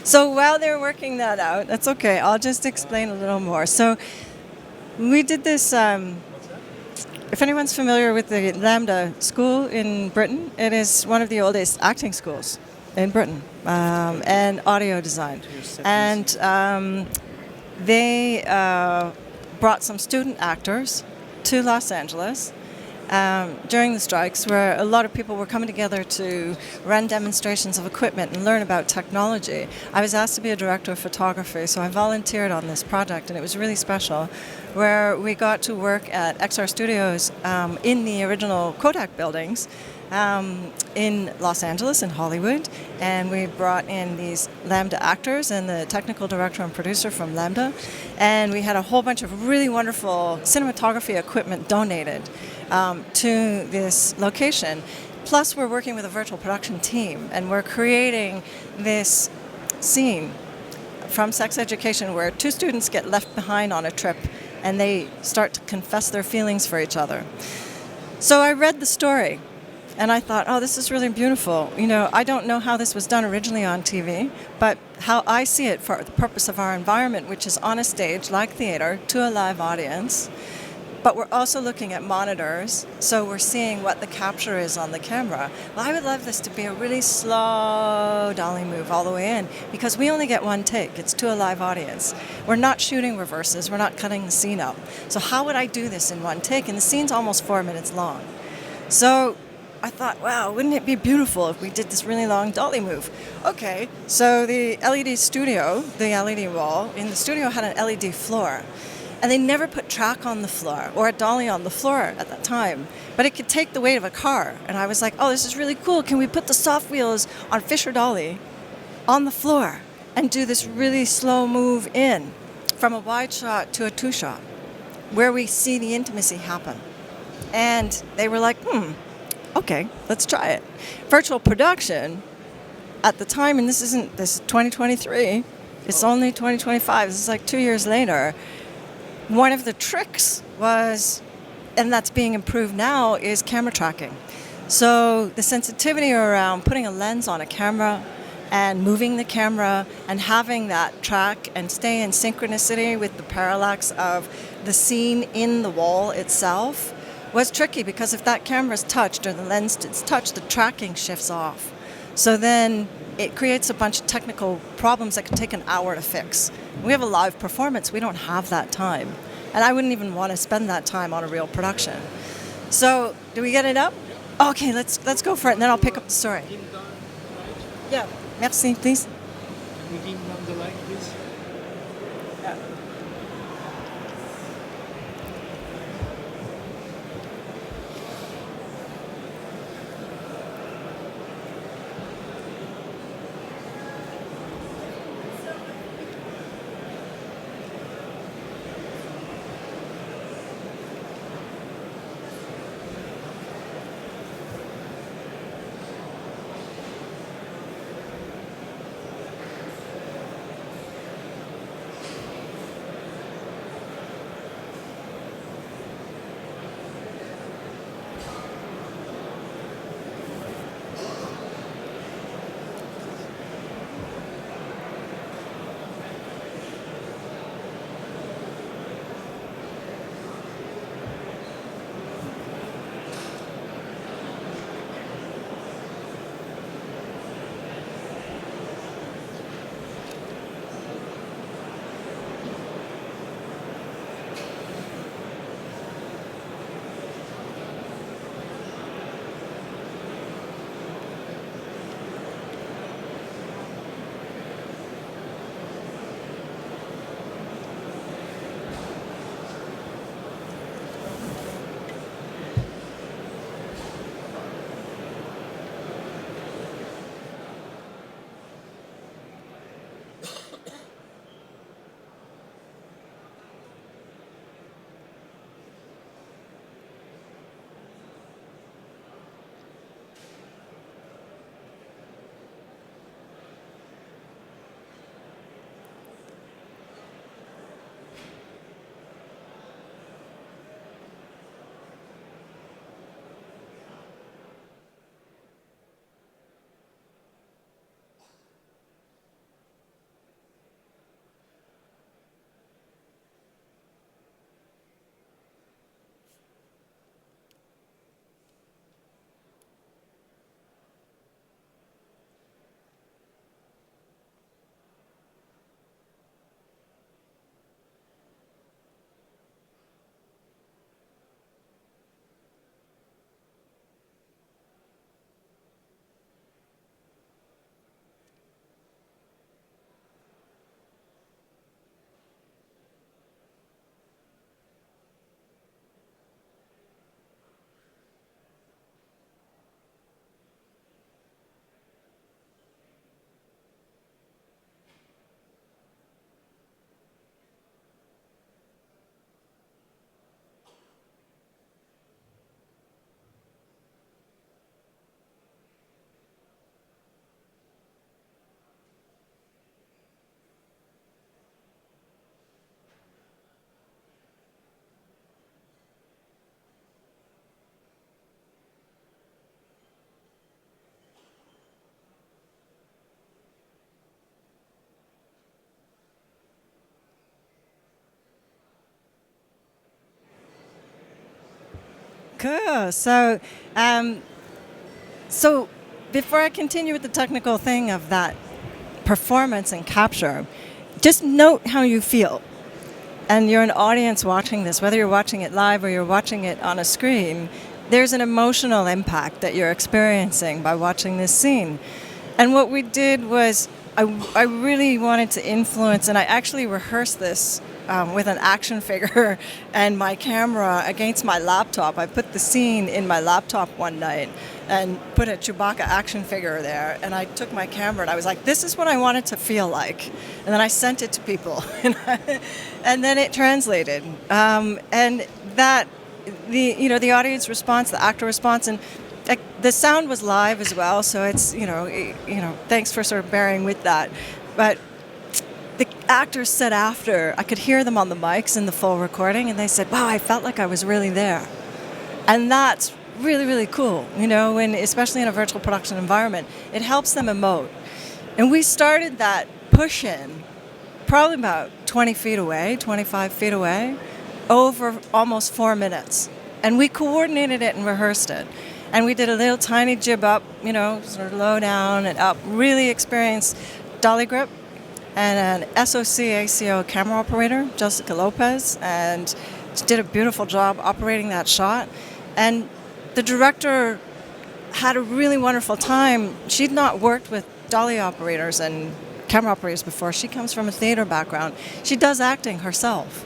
So while they're working that out, that's okay. I'll just explain a little more. So we did this. If anyone's familiar with the Lambda School in Britain, it is one of the oldest acting schools in Britain, and audio design. And they brought some student actors to Los Angeles during the strikes, where a lot of people were coming together to run demonstrations of equipment and learn about technology. I was asked to be a director of photography, so I volunteered on this project, and it was really special, where we got to work at XR Studios in the original Kodak buildings in Los Angeles and Hollywood, and we brought in these Lambda actors and the technical director and producer from Lambda, and we had a whole bunch of really wonderful cinematography equipment donated to this location. Plus, we're working with a virtual production team, and we're creating this scene from Sex Education where two students get left behind on a trip and they start to confess their feelings for each other. So I read the story and I thought, oh, this is really beautiful. You know, I don't know how this was done originally on TV, but how I see it for the purpose of our environment, which is on a stage like theater to a live audience. But we're also looking at monitors, so we're seeing what the capture is on the camera. Well, I would love this to be a really slow dolly move all the way in, because we only get one take. It's to a live audience. We're not shooting reverses. We're not cutting the scene up. So how would I do this in one take? And the scene's almost 4 minutes long. So I thought, wow, wouldn't it be beautiful if we did this really long dolly move? Okay, so the LED studio, the LED wall in the studio had an LED floor. And they never put track on the floor or a dolly on the floor at that time. But it could take the weight of a car. And I was like, oh, this is really cool. Can we put the soft wheels on Fisher Dolly on the floor and do this really slow move in from a wide shot to a two shot where we see the intimacy happen? And they were like, okay, let's try it. Virtual production at the time, and this is 2023, it's only 2025, this is like 2 years later. One of the tricks was, and that's being improved now, is camera tracking. So the sensitivity around putting a lens on a camera and moving the camera and having that track and stay in synchronicity with the parallax of the scene in the wall itself was tricky, because if that camera's touched or the lens is touched, the tracking shifts off. So then it creates a bunch of technical problems that can take an hour to fix. We have a live performance. We don't have that time. And I wouldn't even want to spend that time on a real production. So, do we get it up? Okay, let's go for it, and then I'll pick up the story. Yeah, merci, please. Can we dim down the light, please? Yeah. Cool. So before I continue with the technical thing of that performance and capture, just note how you feel. And you're an audience watching this, whether you're watching it live or you're watching it on a screen, there's an emotional impact that you're experiencing by watching this scene. And what we did was, I really wanted to influence, and I actually rehearsed this with an action figure and my camera against my laptop. I put the scene in my laptop one night and put a Chewbacca action figure there, and I took my camera and I was like, this is what I want it to feel like. And then I sent it to people, and then it translated. And that, the audience response, the actor response, and the sound was live as well, so it's, thanks for sort of bearing with that. But the actors said after, I could hear them on the mics in the full recording, and they said, wow, I felt like I was really there. And that's really, really cool, and especially in a virtual production environment, it helps them emote. And we started that push-in probably about 20 feet away, 25 feet away, over almost 4 minutes. And we coordinated it and rehearsed it. And we did a little tiny jib up, sort of low down and up, really experienced dolly grip, and an SOC ACO camera operator, Jessica Lopez, and she did a beautiful job operating that shot. And the director had a really wonderful time. She'd not worked with dolly operators and camera operators before. She comes from a theater background. She does acting herself.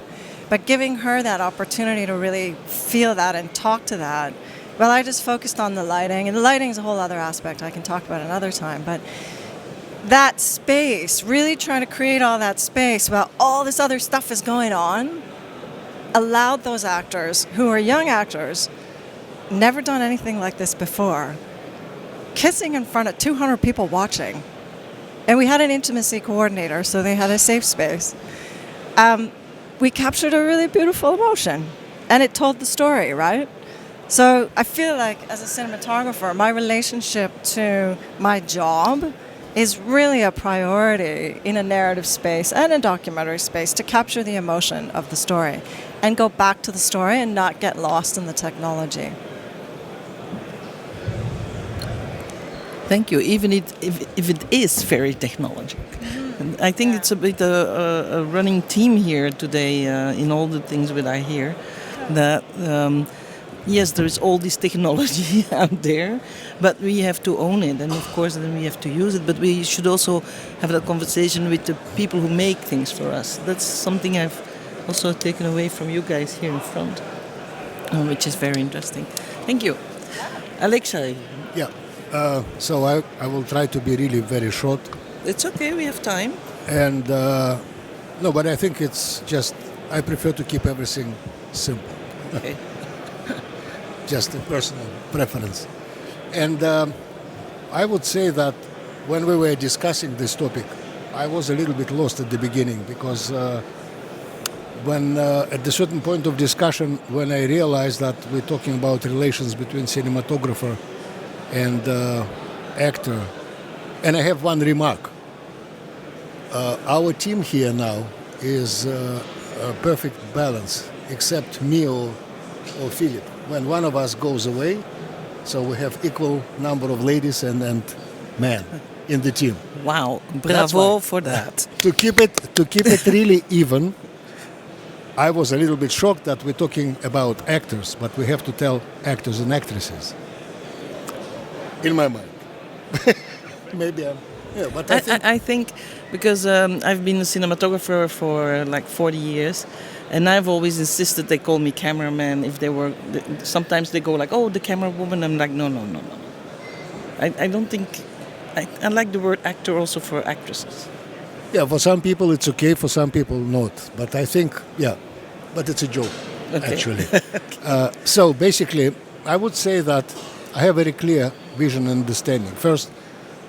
But giving her that opportunity to really feel that and talk to that, well, I just focused on the lighting. And the lighting is a whole other aspect I can talk about another time. But that space, really trying to create all that space while all this other stuff is going on, allowed those actors, who are young actors, never done anything like this before, kissing in front of 200 people watching. And we had an intimacy coordinator, so they had a safe space. We captured a really beautiful emotion, and it told the story, right? So I feel like, as a cinematographer, my relationship to my job is really a priority in a narrative space and a documentary space to capture the emotion of the story and go back to the story and not get lost in the technology. Thank you, even if it is very technologic. And I think it's a bit a running theme here today in all the things that I hear, that yes, there is all this technology out there, but we have to own it, and of course then we have to use it, but we should also have that conversation with the people who make things for us. That's something I've also taken away from you guys here in front, which is very interesting. Thank you. Aleksey. Yeah, so I will try to be really very short. It's okay, we have time. And no, but I think it's just, I prefer to keep everything simple. Okay. Just a personal preference. And I would say that when we were discussing this topic, I was a little bit lost at the beginning, because when at a certain point of discussion, when I realized that we're talking about relations between cinematographer and actor, and I have one remark. Our team here now is a perfect balance, except me or Philippe. When one of us goes away, so we have equal number of ladies and men in the team. Wow, bravo for that. To keep it really even, I was a little bit shocked that we're talking about actors, but we have to tell actors and actresses. In my mind. Maybe I'm... Yeah, but I think because I've been a cinematographer for like 40 years, and I've always insisted they call me cameraman. If they were, sometimes they go like, "Oh, the camera woman." I'm like, no. I don't think. I like the word actor also for actresses. Yeah, for some people it's okay, for some people not. But I think, yeah, but it's a joke, actually. Okay. So basically, I would say that I have a very clear vision and understanding. First,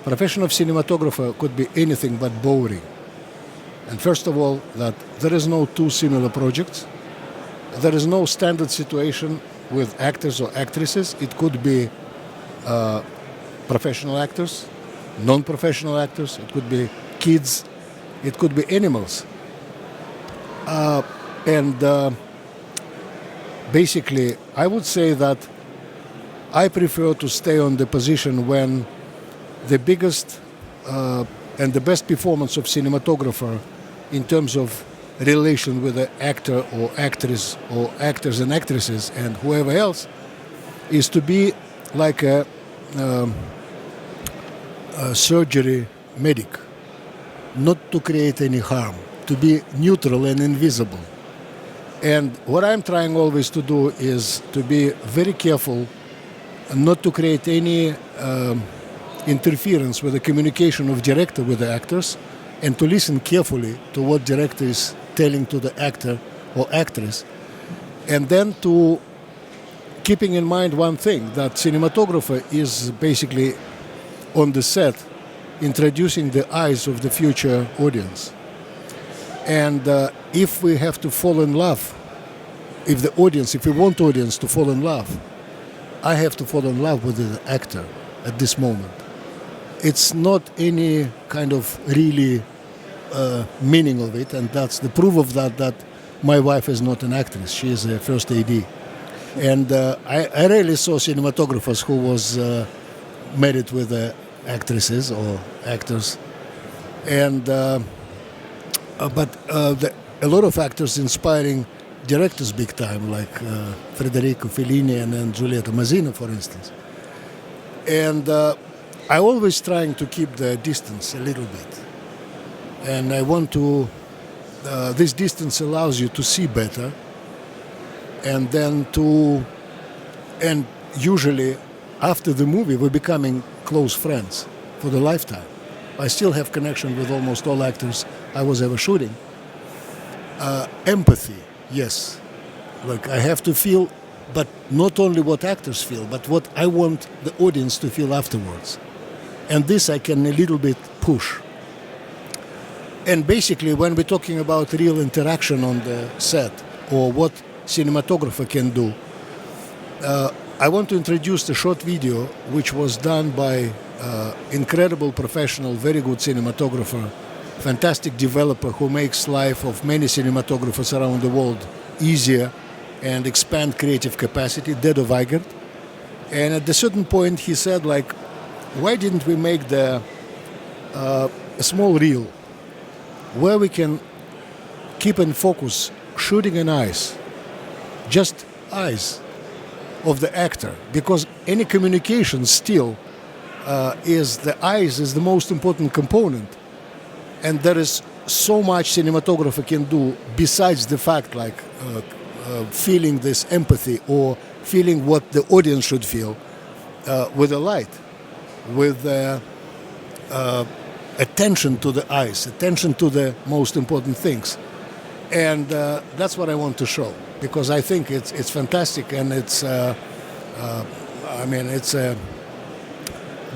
profession of cinematographer could be anything but boring. And first of all, that there is no two similar projects. There is no standard situation with actors or actresses. It could be professional actors, non-professional actors. It could be kids. It could be animals. Basically, I would say that I prefer to stay on the position when the biggest and the best performance of cinematographer in terms of relation with the actor or actress or actors and actresses and whoever else is to be like a surgery medic, not to create any harm, to be neutral and invisible. And what I'm trying always to do is to be very careful not to create any interference with the communication of director with the actors, and to listen carefully to what director is telling to the actor or actress, and then to keeping in mind one thing, that cinematographer is basically on the set introducing the eyes of the future audience. And if we have to fall in love, if we want audience to fall in love, I have to fall in love with the actor at this moment. It's not any kind of really meaning of it, and that's the proof of that my wife is not an actress. She is a first AD. And I rarely saw cinematographers who was married with actresses or actors. And but a lot of actors inspiring directors big time, like Federico Fellini and then Giulietta Mazzina, for instance. And I always trying to keep the distance a little bit. And I want to, this distance allows you to see better, and then and usually after the movie we're becoming close friends for the lifetime. I still have connection with almost all actors I was ever shooting. Empathy, yes. Like I have to feel, but not only what actors feel, but what I want the audience to feel afterwards. And this I can a little bit push. And basically when we're talking about real interaction on the set or what cinematographer can do, I want to introduce a short video which was done by incredible professional, very good cinematographer, fantastic developer who makes life of many cinematographers around the world easier and expand creative capacity, Dedo Weigert. And at a certain point he said, like, why didn't we make a small reel where we can keep in focus shooting an eyes, just eyes of the actor, because any communication still is the eyes is the most important component, and there is so much cinematographer can do besides the fact like feeling this empathy or feeling what the audience should feel with the light, with attention to the eyes, attention to the most important things. And that's what I want to show, because I think it's fantastic, and it's it's a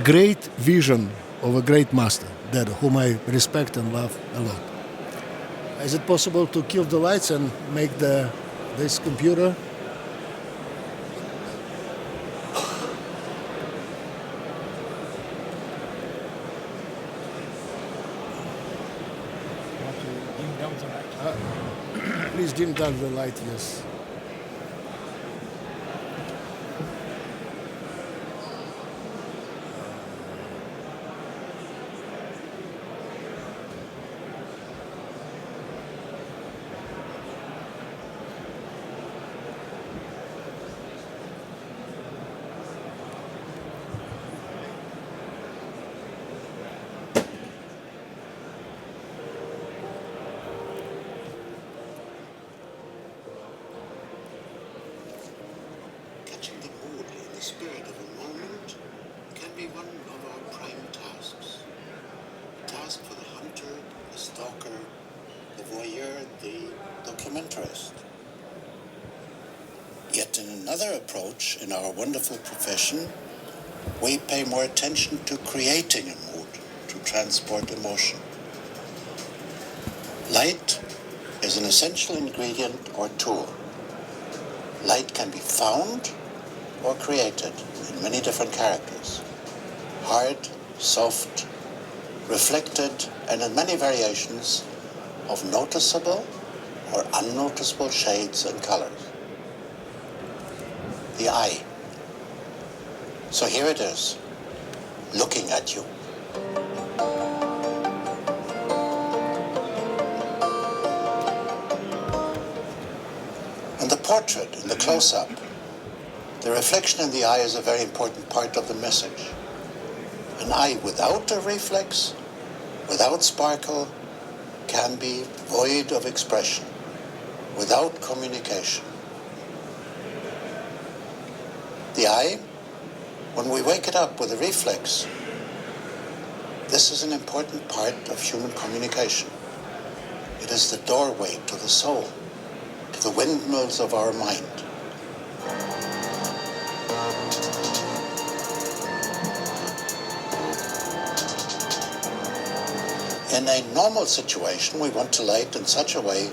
great vision of a great master, Dedo, whom I respect and love a lot. Is it possible to kill the lights and make this computer? Please dim down the light, yes. In our wonderful profession, we pay more attention to creating a mood, to transport emotion. Light is an essential ingredient or tool. Light can be found or created in many different characters. Hard, soft, reflected, and in many variations of noticeable or unnoticeable shades and colors. The eye. So here it is, looking at you. In the portrait, in the close-up, the reflection in the eye is a very important part of the message. An eye without a reflex, without sparkle, can be void of expression, without communication. The eye, when we wake it up with a reflex, this is an important part of human communication. It is the doorway to the soul, to the windmills of our mind. In a normal situation, we want to light in such a way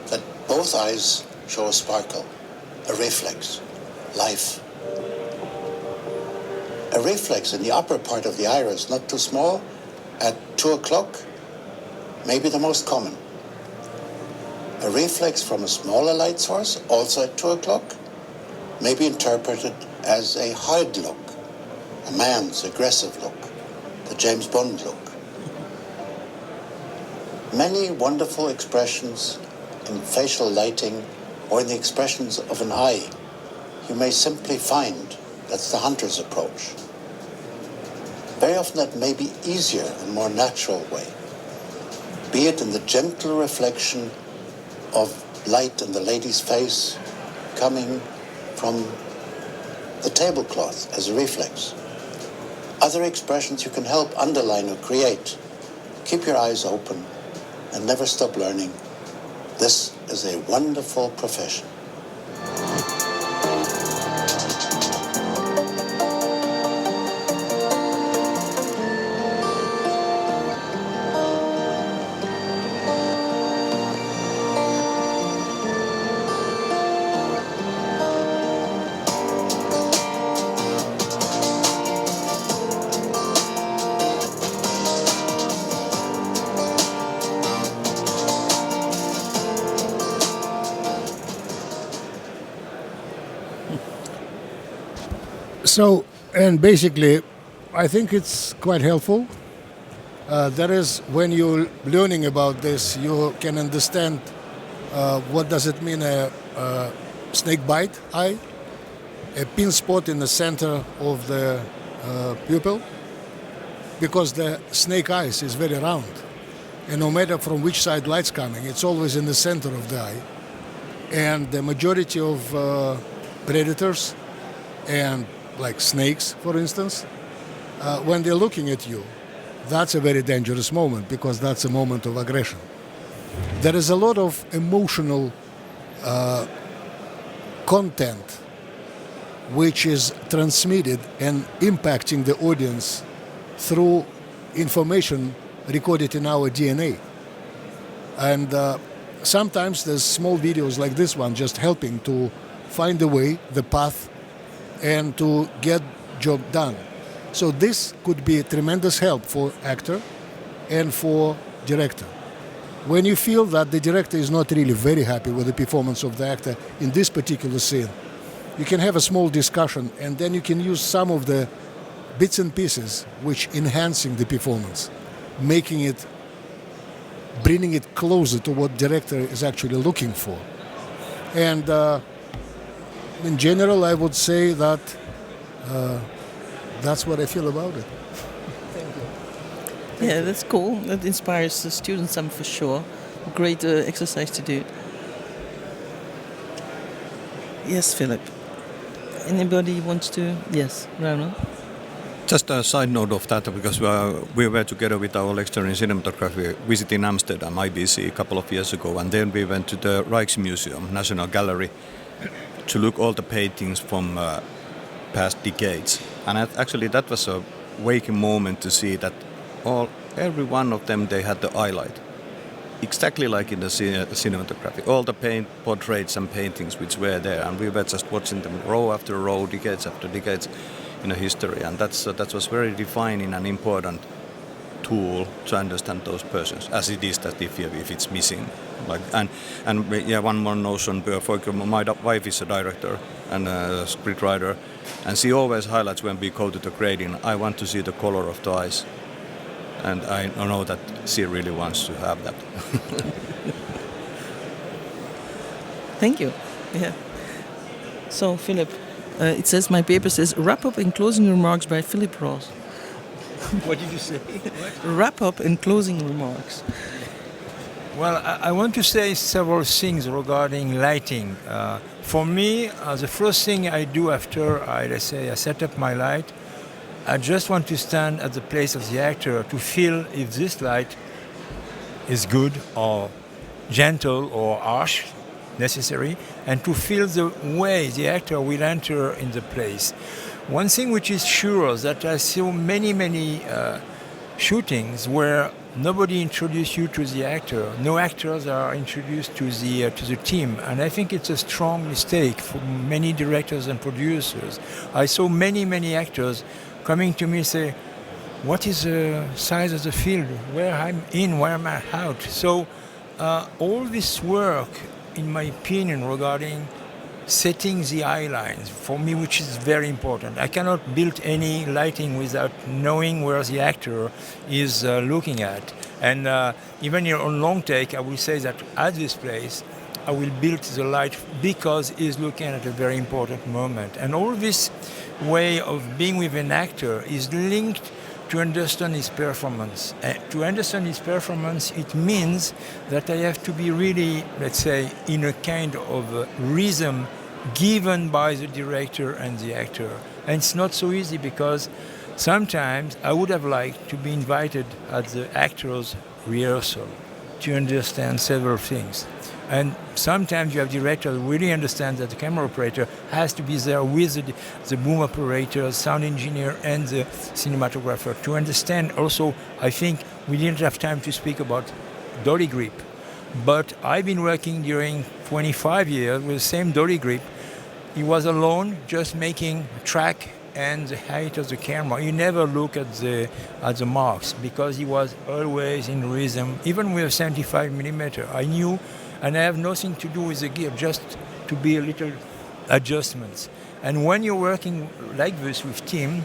that both eyes show a sparkle, a reflex, life. A reflex in the upper part of the iris, not too small, at 2 o'clock, may be the most common. A reflex from a smaller light source, also at 2 o'clock, may be interpreted as a hard look, a man's aggressive look, the James Bond look. Many wonderful expressions in facial lighting or in the expressions of an eye, you may simply find that's the hunter's approach. Very often that may be easier and more natural way, be it in the gentle reflection of light in the lady's face coming from the tablecloth as a reflex. Other expressions you can help underline or create. Keep your eyes open and never stop learning. This is a wonderful profession. So, and basically, I think it's quite helpful. That is, when you're learning about this, you can understand what does it mean a snake bite eye, a pin spot in the center of the pupil, because the snake eyes is very round. And no matter from which side light's coming, it's always in the center of the eye. And the majority of predators and like snakes, for instance, when they're looking at you, that's a very dangerous moment because that's a moment of aggression. There is a lot of emotional content which is transmitted and impacting the audience through information recorded in our DNA. And sometimes there's small videos like this one just helping to find the way, the path, and to get job done. So this could be a tremendous help for actor and for director. When you feel that the director is not really very happy with the performance of the actor in this particular scene, you can have a small discussion and then you can use some of the bits and pieces which enhancing the performance, making it, bringing it closer to what director is actually looking for. And in general, I would say that that's what I feel about it. Thank you. Yeah, that's cool. That inspires the students, I'm for sure. Great exercise to do. Yes, Philippe. Anybody wants to? Yes, Rauno. Just a side note of that, because we were together with our lecturer in cinematography visiting Amsterdam, IBC, a couple of years ago, and then we went to the Rijksmuseum, National Gallery, to look all the paintings from past decades. And actually that was a waking moment to see that every one of them, they had the highlight. Exactly like in the cinematography. All the portraits and paintings which were there, and we were just watching them row after row, decades after decades in a history. And that was very defining and important tool to understand those persons, as it is that if it's missing. Like one more notion. For example, my wife is a director and a scriptwriter, and she always highlights when we go to the grading, I want to see the color of the eyes, and I know that she really wants to have that. Thank you. Yeah. So, Philippe, it says, my paper says, wrap up and closing remarks by Philippe Ross. What did you say? Wrap up and closing remarks. Well, I want to say several things regarding lighting. For me, the first thing I do after I set up my light, I just want to stand at the place of the actor to feel if this light is good or gentle or harsh, necessary, and to feel the way the actor will enter in the place. One thing which is sure is that I saw many shootings where nobody introduced you to the actor. No actors are introduced to the team, and I think it's a strong mistake for many directors and producers. I saw many actors coming to me and say, "What is the size of the field? Where I'm in? Where am I out?" So all this work, in my opinion, regarding setting the eye lines, for me, which is very important. I cannot build any lighting without knowing where the actor is looking at. And even on long take, I will say that at this place, I will build the light because he's looking at a very important moment. And all this way of being with an actor is linked to understand his performance. To understand his performance, it means that I have to be really, let's say, in a kind of rhythm given by the director and the actor. And it's not so easy because sometimes I would have liked to be invited at the actor's rehearsal to understand several things. And sometimes you have directors who really understand that the camera operator has to be there with the boom operator, sound engineer, and the cinematographer to understand. Also, I think we didn't have time to speak about dolly grip. But I've been working during 25 years with the same dolly grip. He was alone, just making a track and the height of the camera. You never look at the marks because he was always in rhythm. Even with a 75mm, I knew, and I have nothing to do with the gear, just to be a little adjustments. And when you're working like this with team,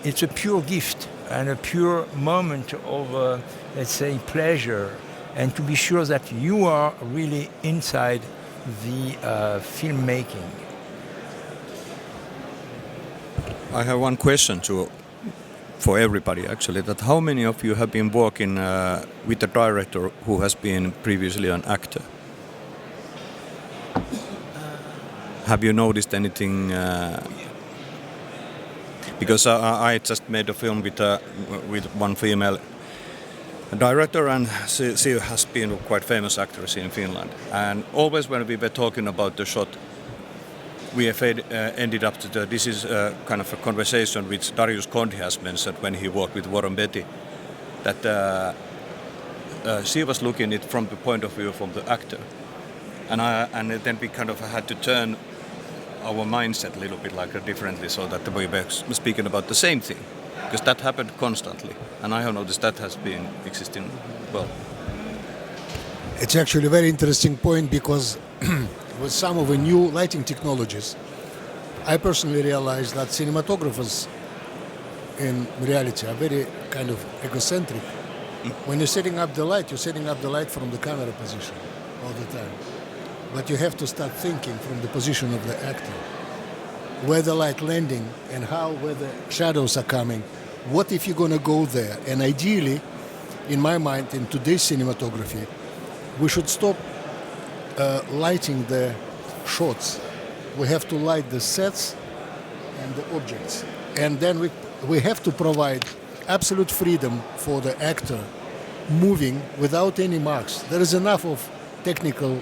it's a pure gift and a pure moment of, let's say, pleasure. And to be sure that you are really inside the filmmaking. I have one question for everybody actually, that how many of you have been working with a director who has been previously an actor? Have you noticed anything? Because I just made a film with one female director, and she has been a quite famous actress in Finland. And always when we were talking about the shot, we have ended up to this is kind of a conversation which Darius Kondi has mentioned when he worked with Warren Beatty, that she was looking at it from the point of view from the actor, and then we kind of had to turn our mindset a little bit like differently, so that we were speaking about the same thing, because that happened constantly, and I have noticed that has been existing well. It's actually a very interesting point, because with some of the new lighting technologies, I personally realized that cinematographers in reality are very kind of egocentric. When you're setting up the light, you're setting up the light from the camera position all the time. But you have to start thinking from the position of the actor, where the light landing and where the shadows are coming. What if you're going to go there? And ideally, in my mind, in today's cinematography, we should stop lighting the shots. We have to light the sets and the objects. And then we have to provide absolute freedom for the actor moving without any marks. There is enough of technical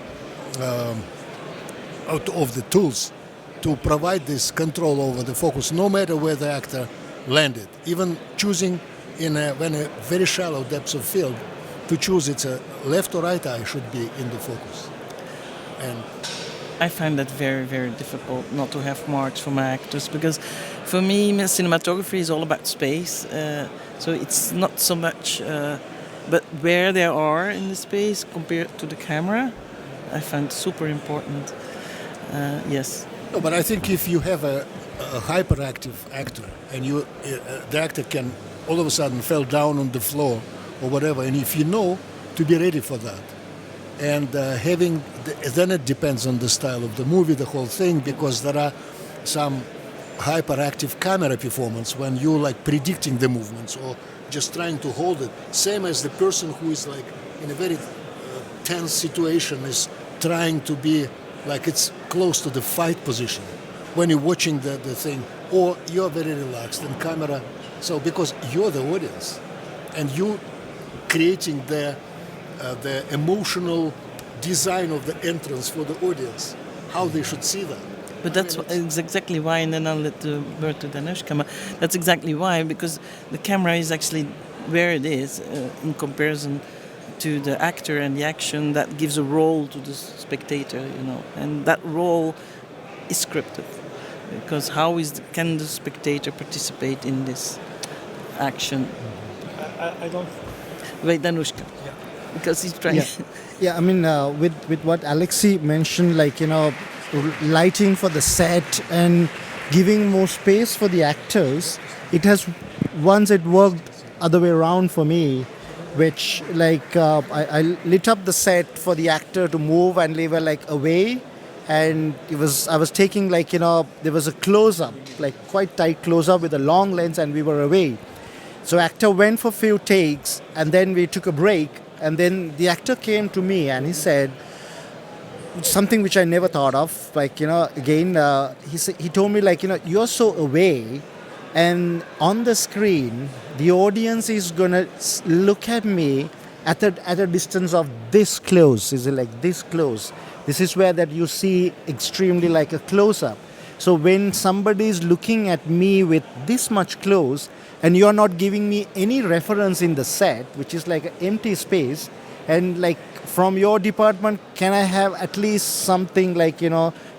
of the tools to provide this control over the focus, no matter where the actor landed. Even choosing when a very shallow depth of field, to choose it's a left or right eye should be in the focus. And I find that very, very difficult not to have marks for my actors, because For me, cinematography is all about space. So it's not so much, but where they are in the space compared to the camera, I find super important. Yes. No, but I think if you have a hyperactive actor and the actor can all of a sudden fell down on the floor or whatever, and if you know to be ready for that, and then it depends on the style of the movie, the whole thing, because there are some hyperactive camera performance when you're like predicting the movements or just trying to hold it. Same as the person who is like in a very tense situation is trying to be like it's close to the fight position when you're watching the thing, or you're very relaxed and camera. So because you're the audience and you creating the emotional design of the entrance for the audience, how they should see that. But that's exactly why, and then I'll let the word to Dhanushka. That's exactly why, because the camera is actually where it is in comparison to the actor and the action. That gives a role to the spectator, and that role is scripted. Because can the spectator participate in this action? I don't. Wait, Dhanushka. Yeah. Because he's trying. Yeah, I mean, with what Aleksey mentioned, like, lighting for the set and giving more space for the actors, once it worked other way around for me, which like I lit up the set for the actor to move and they were like away, and I was taking like, there was a close-up, like quite tight close-up with a long lens, and we were away. So actor went for a few takes and then we took a break, and then the actor came to me and he said something which I never thought of, like, again, he told me, like, you're so away, and on the screen the audience is gonna look at me at a distance of this close. Is it like this close? This is where that you see extremely like a close-up. So when somebody is looking at me with this much close and you're not giving me any reference in the set, which is like an empty space, and like from your department, can I have at least something like,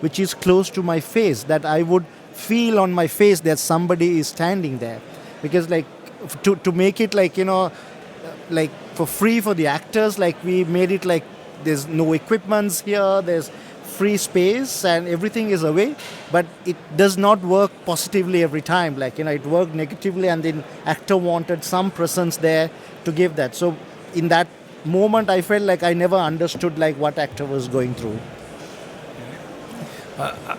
which is close to my face, that I would feel on my face that somebody is standing there? Because like to make it like, like for free for the actors, like we made it like there's no equipments here, there's free space and everything is away, but it does not work positively every time. Like, it worked negatively, and then actor wanted some presence there to give that. So in that moment, I felt like I never understood like what actor was going through.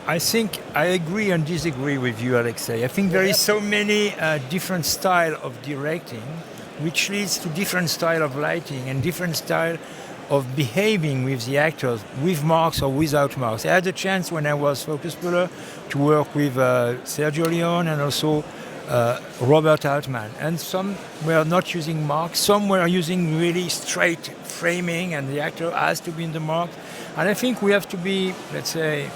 I think I agree and disagree with you, Aleksey. I think there is so many different style of directing, which leads to different style of lighting and different style of behaving with the actors, with marks or without marks. I had a chance when I was focus puller to work with Sergio Leone and also Robert Altman. And some were not using marks, some were using really straight framing, and the actor has to be in the mark. And I think we have to be, let's say,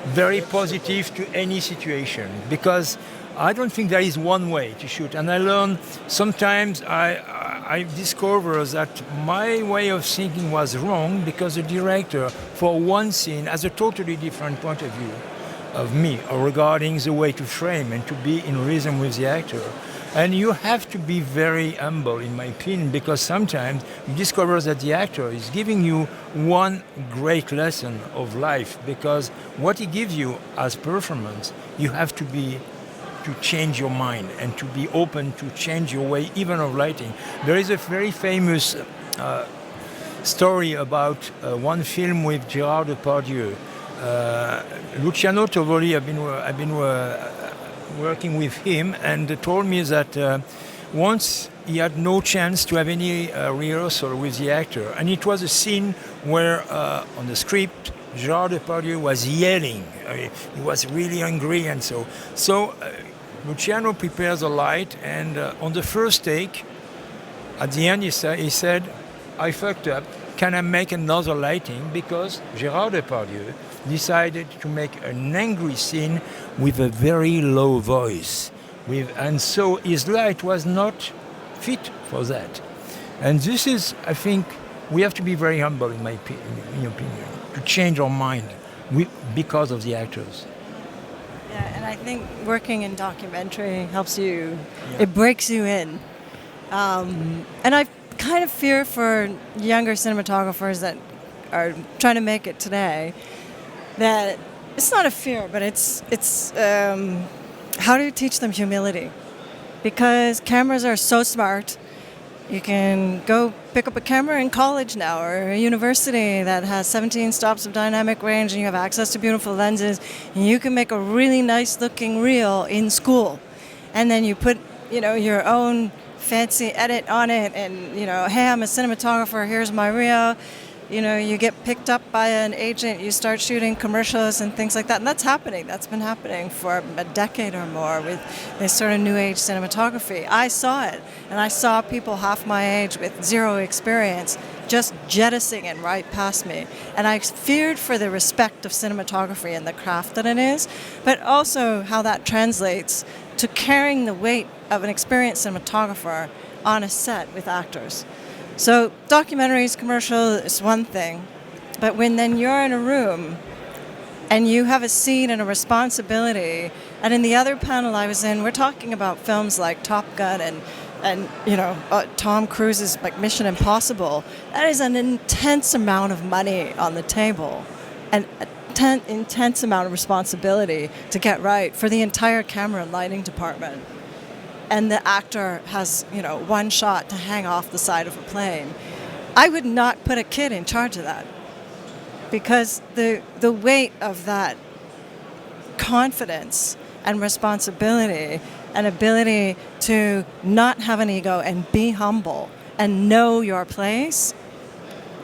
very positive to any situation, because I don't think there is one way to shoot. And I learned sometimes I discover that my way of thinking was wrong, because the director for one scene has a totally different point of view of me regarding the way to frame and to be in rhythm with the actor. And you have to be very humble, in my opinion, because sometimes you discover that the actor is giving you one great lesson of life, because what he gives you as performance, you have to change your mind and to be open to change your way even of lighting. There is a very famous story about one film with Gérard Depardieu. Luciano Tovoli, I've been working with him, and told me that once he had no chance to have any rehearsal with the actor, and it was a scene where on the script Gérard Depardieu was yelling. He was really angry, and so Luciano prepares a light, and on the first take, at the end he said, I fucked up, can I make another lighting? Because Gérard Depardieu decided to make an angry scene with a very low voice. And so his light was not fit for that. And this is, I think, we have to be very humble, in my opinion, to change our mind because of the actors. Yeah, and I think working in documentary helps you, it breaks you in. And I kind of fear for younger cinematographers that are trying to make it today that it's not a fear, but it's how do you teach them humility? Because cameras are so smart. You can go pick up a camera in college now or a university that has 17 stops of dynamic range and you have access to beautiful lenses and you can make a really nice looking reel in school. And then you put, your own fancy edit on it and, hey, I'm a cinematographer, here's my reel. You get picked up by an agent, you start shooting commercials and things like that. And that's happening. That's been happening for a decade or more with this sort of new age cinematography. I saw it. And I saw people half my age with zero experience just jettisoning it right past me. And I feared for the respect of cinematography and the craft that it is, but also how that translates to carrying the weight of an experienced cinematographer on a set with actors. So documentaries, commercial is one thing, but when then you're in a room and you have a scene and a responsibility, and in the other panel I was in, we're talking about films like Top Gun and Tom Cruise's like Mission Impossible. That is an intense amount of money on the table and an intense amount of responsibility to get right for the entire camera and lighting department. And the actor has, one shot to hang off the side of a plane. I would not put a kid in charge of that because the weight of that confidence and responsibility and ability to not have an ego and be humble and know your place,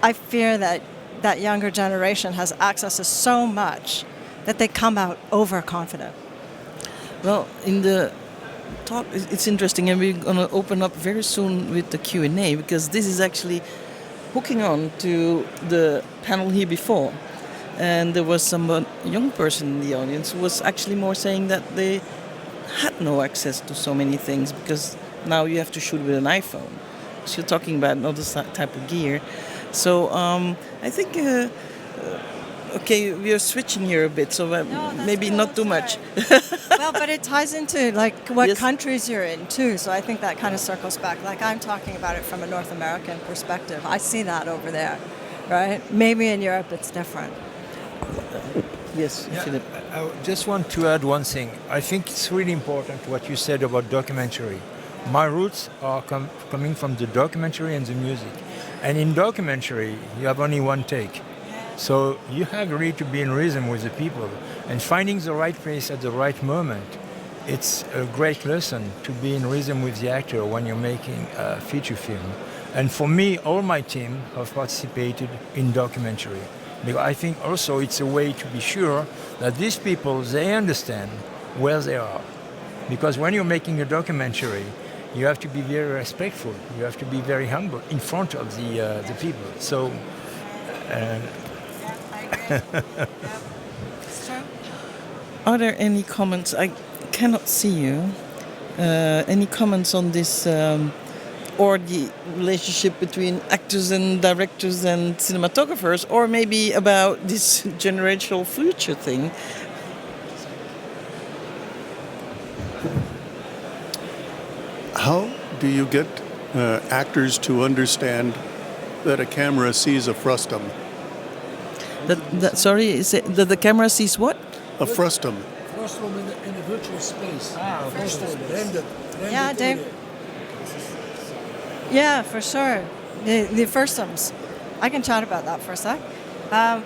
I fear that younger generation has access to so much that they come out overconfident. Well, in the talk, it's interesting, and we're going to open up very soon with the Q&A because this is actually hooking on to the panel here before. And there was some young person in the audience who was actually more saying that they had no access to so many things because now you have to shoot with an iPhone. So you're talking about another type of gear. So I think, okay, we are switching here a bit, so maybe cool, not too much. Well, but it ties into what countries you're in too. So I think that kind of circles back. Like I'm talking about it from a North American perspective. I see that over there, right? Maybe in Europe it's different. Yes, Philippe. I just want to add one thing. I think it's really important what you said about documentary. My roots are coming from the documentary and the music. And in documentary, you have only one take. So you have really to be in rhythm with the people and finding the right place at the right moment. It's a great lesson to be in rhythm with the actor when you're making a feature film. And for me, all my team have participated in documentary. Because I think also it's a way to be sure that these people, they understand where they are. Because when you're making a documentary, you have to be very respectful. You have to be very humble in front of the people. So. Are there any comments? I cannot see you. Any comments on this or the relationship between actors and directors and cinematographers, or maybe about this generational future thing? How do you get actors to understand that a camera sees a frustum? Sorry, is it that the camera sees what? A frustum. Frustum in a virtual space. Rendered. Yeah, Dave. Yeah, for sure. The frustums. I can chat about that for a sec.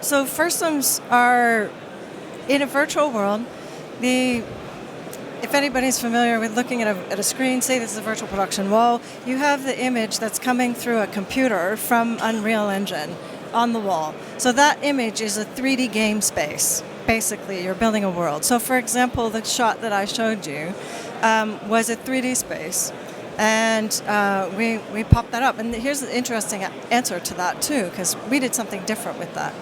So frustums are in a virtual world. If anybody's familiar with looking at a screen, say this is a virtual production wall, you have the image that's coming through a computer from Unreal Engine on the wall. So that image is a 3D game space. Basically, you're building a world. So for example, the shot that I showed you was a 3D space. And we popped that up. And here's the interesting answer to that too, because we did something different with that.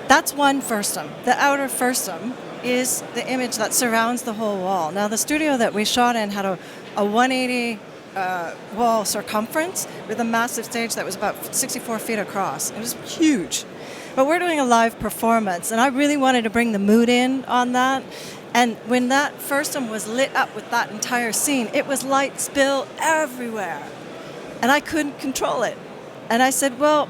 That's one frustum. The outer frustum is the image that surrounds the whole wall. Now, the studio that we shot in had a 180 wall circumference with a massive stage that was about 64 feet across. It was huge. But we're doing a live performance, and I really wanted to bring the mood in on that. And when that first one was lit up with that entire scene, it was light spill everywhere. And I couldn't control it. And I said, well,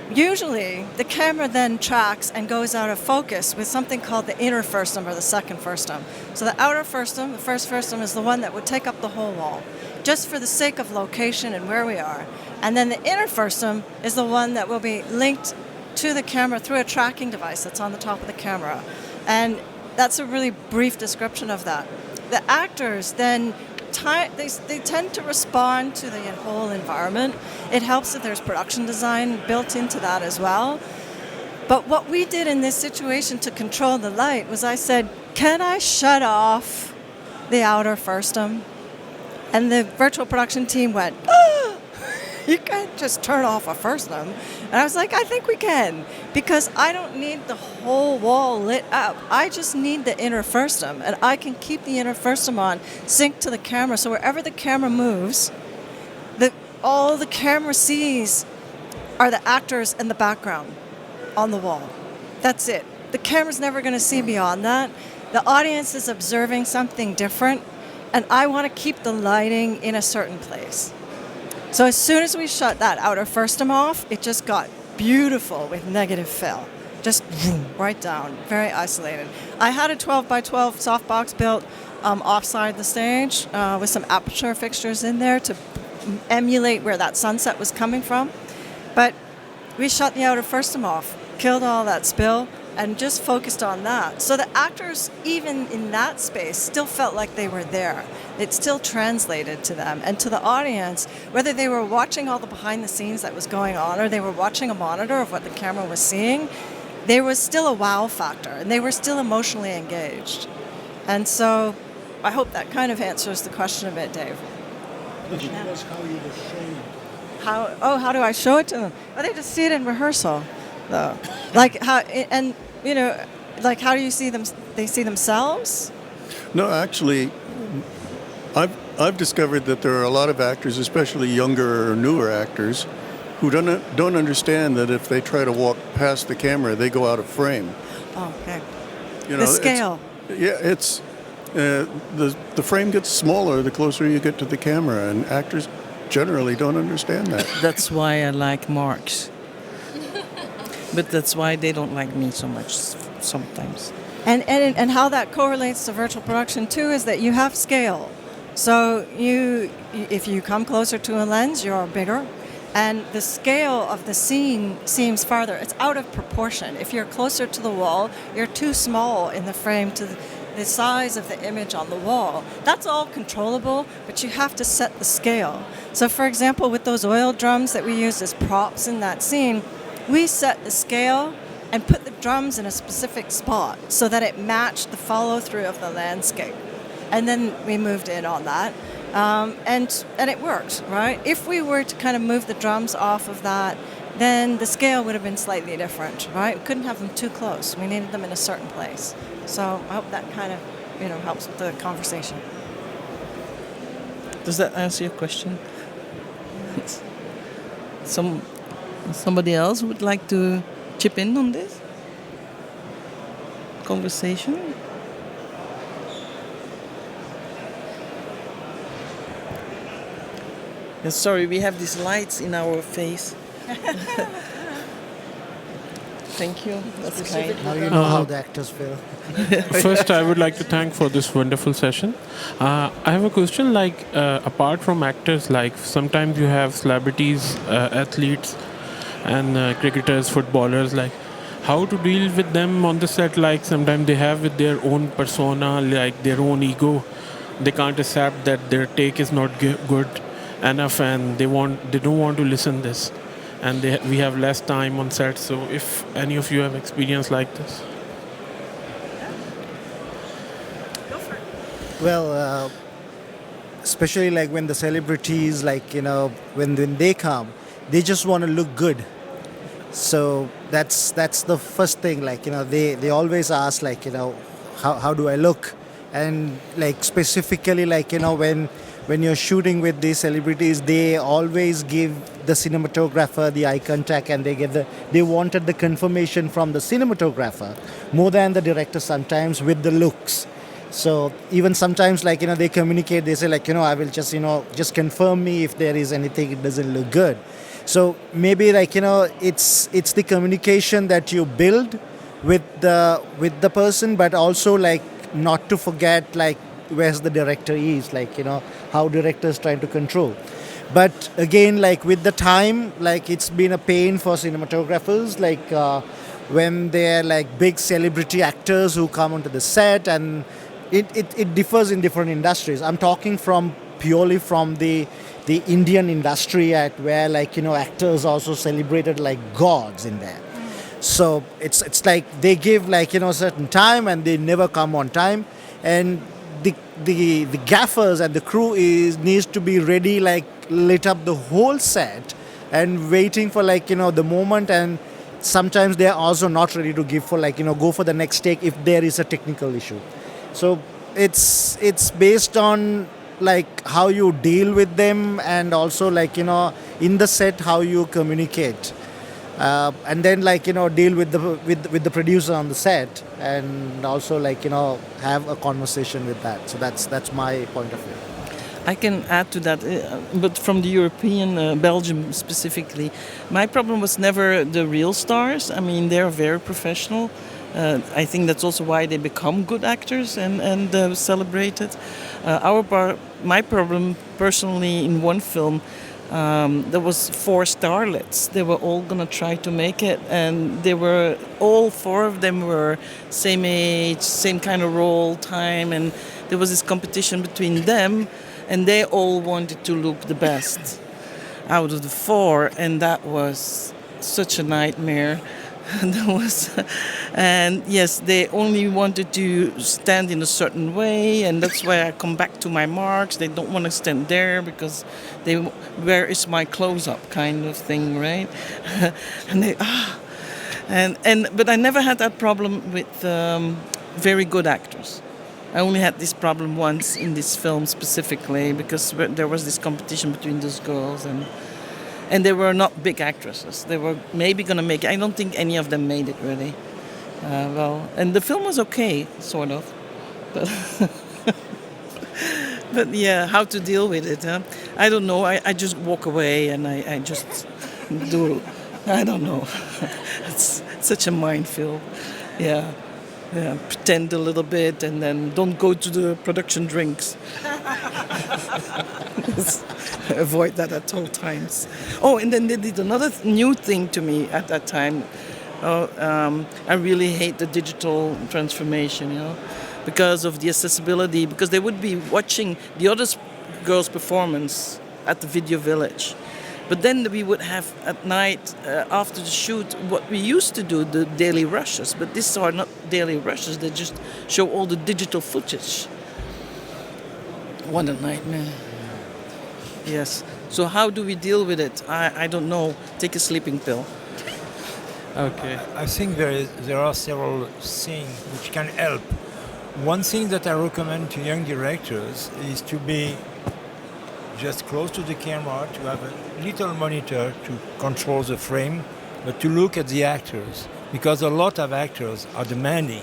usually the camera then tracks and goes out of focus with something called the inner frustum or the second frustum. So the outer frustum, the first frustum, is the one that would take up the whole wall, just for the sake of location and where we are. And then the inner frustum is the one that will be linked to the camera through a tracking device that's on the top of the camera. And that's a really brief description of that. The actors then they tend to respond to the whole environment. It helps that there's production design built into that as well. But what we did in this situation to control the light was I said, can I shut off the outer frustum? And the virtual production team went, you can't just turn off a frustum. And I was like, I think we can, because I don't need the whole wall lit up. I just need the inner frustum, and I can keep the inner frustum on, sync to the camera, so wherever the camera moves, all the camera sees are the actors in the background on the wall. That's it. The camera's never going to see beyond that. The audience is observing something different, and I want to keep the lighting in a certain place. So as soon as we shut that outer frustum off, it just got beautiful with negative fill. Just right down, very isolated. I had a 12 by 12 softbox built offside the stage with some aperture fixtures in there to emulate where that sunset was coming from. But we shut the outer frustum off, killed all that spill, and just focused on that. So the actors, even in that space, still felt like they were there. It still translated to them and to the audience, whether they were watching all the behind the scenes that was going on or they were watching a monitor of what the camera was seeing, there was still a wow factor and they were still emotionally engaged. And so I hope that kind of answers the question a bit, Dave. Which was how you were showing. How do I show it to them? Well, they just see it in rehearsal, though. Like how, and you know, like how do you see them? They see themselves? No, actually, I've discovered that there are a lot of actors, especially younger or newer actors, who don't understand that if they try to walk past the camera, they go out of frame. Oh, okay. You know, the scale. It's the frame gets smaller the closer you get to the camera, and actors generally don't understand that. That's why I like marks. But that's why they don't like me so much sometimes. And how that correlates to virtual production too is that you have scale. So if you come closer to a lens, you're bigger. And the scale of the scene seems farther. It's out of proportion. If you're closer to the wall, you're too small in the frame to the size of the image on the wall. That's all controllable, but you have to set the scale. So for example, with those oil drums that we used as props in that scene, we set the scale and put the drums in a specific spot so that it matched the follow-through of the landscape. And then we moved in on that. And it worked, right? If we were to kind of move the drums off of that, then the scale would have been slightly different, right? We couldn't have them too close. We needed them in a certain place. So I hope that kind of, helps with the conversation. Does that answer your question? Somebody else would like to chip in on this conversation? Yeah, sorry, we have these lights in our face. Thank you. That's kind. Now you know how the actors feel. First, I would like to thank for this wonderful session. I have a question. Like, apart from actors, like sometimes you have celebrities, athletes, and cricketers, footballers. Like, how to deal with them on the set? Like, sometimes they have with their own persona, like their own ego. They can't accept that their take is not good enough, and they don't want to listen this. And we have less time on set. So if any of you have experience like this. Go for it. Well, especially like when the celebrities, like, when they come, they just want to look good. So that's the first thing, like, they always ask, like, how do I look? And like specifically, like, when when you're shooting with these celebrities, they always give the cinematographer the eye contact, and they wanted the confirmation from the cinematographer more than the director sometimes with the looks. So even sometimes, like, they communicate, they say, like, I will just, just confirm me if there is anything, it doesn't look good. So maybe, like, it's the communication that you build with the person, but also, like, not to forget, like, where's the director is, like, how directors trying to control. But again, like, with the time, like, it's been a pain for cinematographers, like, when they're, like, big celebrity actors who come onto the set, and it differs in different industries. I'm talking purely from the Indian industry, at where, like, actors also celebrated like gods in there. So it's like they give, like, a certain time, and they never come on time, and the gaffers and the crew needs to be ready, like, lit up the whole set and waiting for, like, the moment, and sometimes they are also not ready to give for, like, go for the next take if there is a technical issue. So it's based on, like, how you deal with them, and also, like, in the set how you communicate, and then, like, deal with the producer on the set, and also, like, have a conversation with that. So that's my point of view. I can add to that, but from the European, Belgium specifically, my problem was never the real stars. I mean, they're very professional. I think that's also why they become good actors and celebrated. My problem personally in one film, there was 4 starlets. They were all gonna try to make it, and all 4 of them were same age, same kind of role, time, and there was this competition between them, and they all wanted to look the best out of the 4, and that was such a nightmare. And yes, they only wanted to stand in a certain way, and that's why I come back to my marks. They don't want to stand there because where is my close-up kind of thing, right? But I never had that problem with very good actors. I only had this problem once in this film specifically, because there was this competition between those girls, and they were not big actresses. They were maybe going to make it. I don't think any of them made it, really. And the film was okay, sort of. But yeah, how to deal with it, huh? I don't know. I just walk away, and I just do. I don't know. It's such a minefield. Yeah. Pretend a little bit, and then don't go to the production drinks. Avoid that at all times. Oh, and then they did another new thing to me at that time. I really hate the digital transformation, because of the accessibility, because they would be watching the other girls' performance at the Video Village. But then we would have at night, after the shoot, what we used to do, the daily rushes. But these are not daily rushes, they just show all the digital footage. What a nightmare. Yes. So how do we deal with it? I don't know. Take a sleeping pill. Okay. I think there are several things which can help. One thing that I recommend to young directors is to be just close to the camera, to have a little monitor to control the frame, but to look at the actors, because a lot of actors are demanding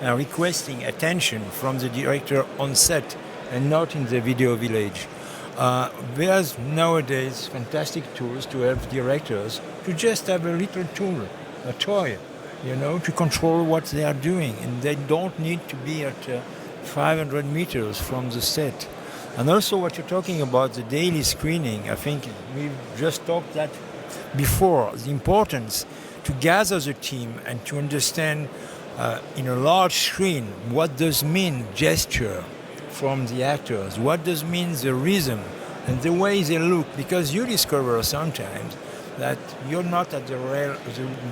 and requesting attention from the director on set and not in the video village. There's nowadays fantastic tools to help directors to just have a little tool, a toy, to control what they are doing, and they don't need to be at 500 meters from the set. And also what you're talking about, the daily screening, I think we've just talked that before, the importance to gather the team and to understand in a large screen what does mean gesture from the actors, what does mean the rhythm and the way they look, because you discover sometimes that you're not at the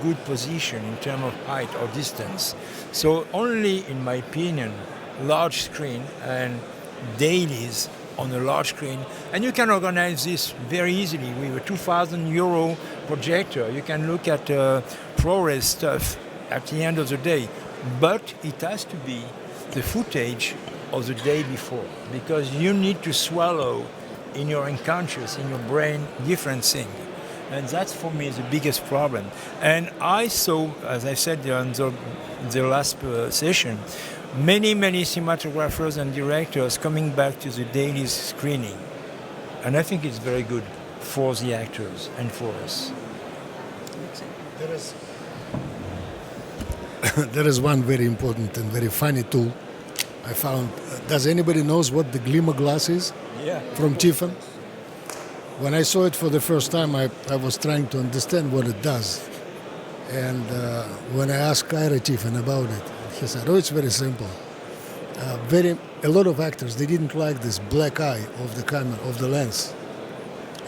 good position in terms of height or distance. So only, in my opinion, large screen and dailies on a large screen, and you can organize this very easily with a 2,000 euro projector. You can look at ProRes stuff at the end of the day, but it has to be the footage of the day before, because you need to swallow in your unconscious, in your brain, different things. And that's for me the biggest problem. And I saw, as I said on the last session, many cinematographers and directors coming back to the daily screening. And I think it's very good for the actors and for us. There is one very important and very funny tool I found. Does anybody knows what the glimmer glass is? Yeah. From Tiffin? When I saw it for the first time, I was trying to understand what it does. And when I asked Ira Tiffin about it, he said, oh, it's very simple. A lot of actors, they didn't like this black eye of the camera, of the lens.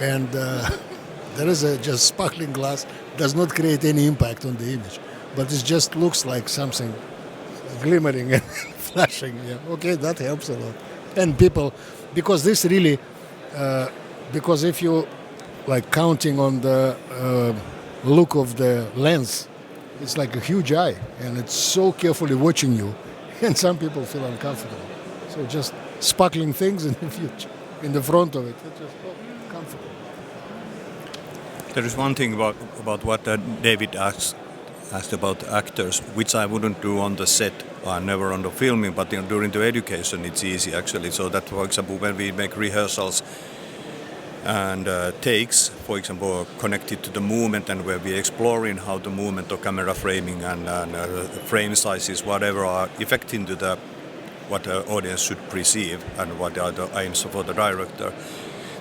And there is a just sparkling glass, does not create any impact on the image. But it just looks like something glimmering and flashing. Yeah. Okay, that helps a lot. And people, because this really, because if you like counting on the look of the lens, it's like a huge eye, and it's so carefully watching you, and some people feel uncomfortable. So just sparkling things in the future, in the front of it, it's just comfortable. There is one thing about what David asked about actors, which I wouldn't do on the set, or never on the filming, but during the education it's easy actually. So that, for example, when we make rehearsals and takes, for example, connected to the movement, and where we're exploring how the movement of camera framing and frame sizes, whatever, are affecting to what the audience should perceive and what are the aims for the director.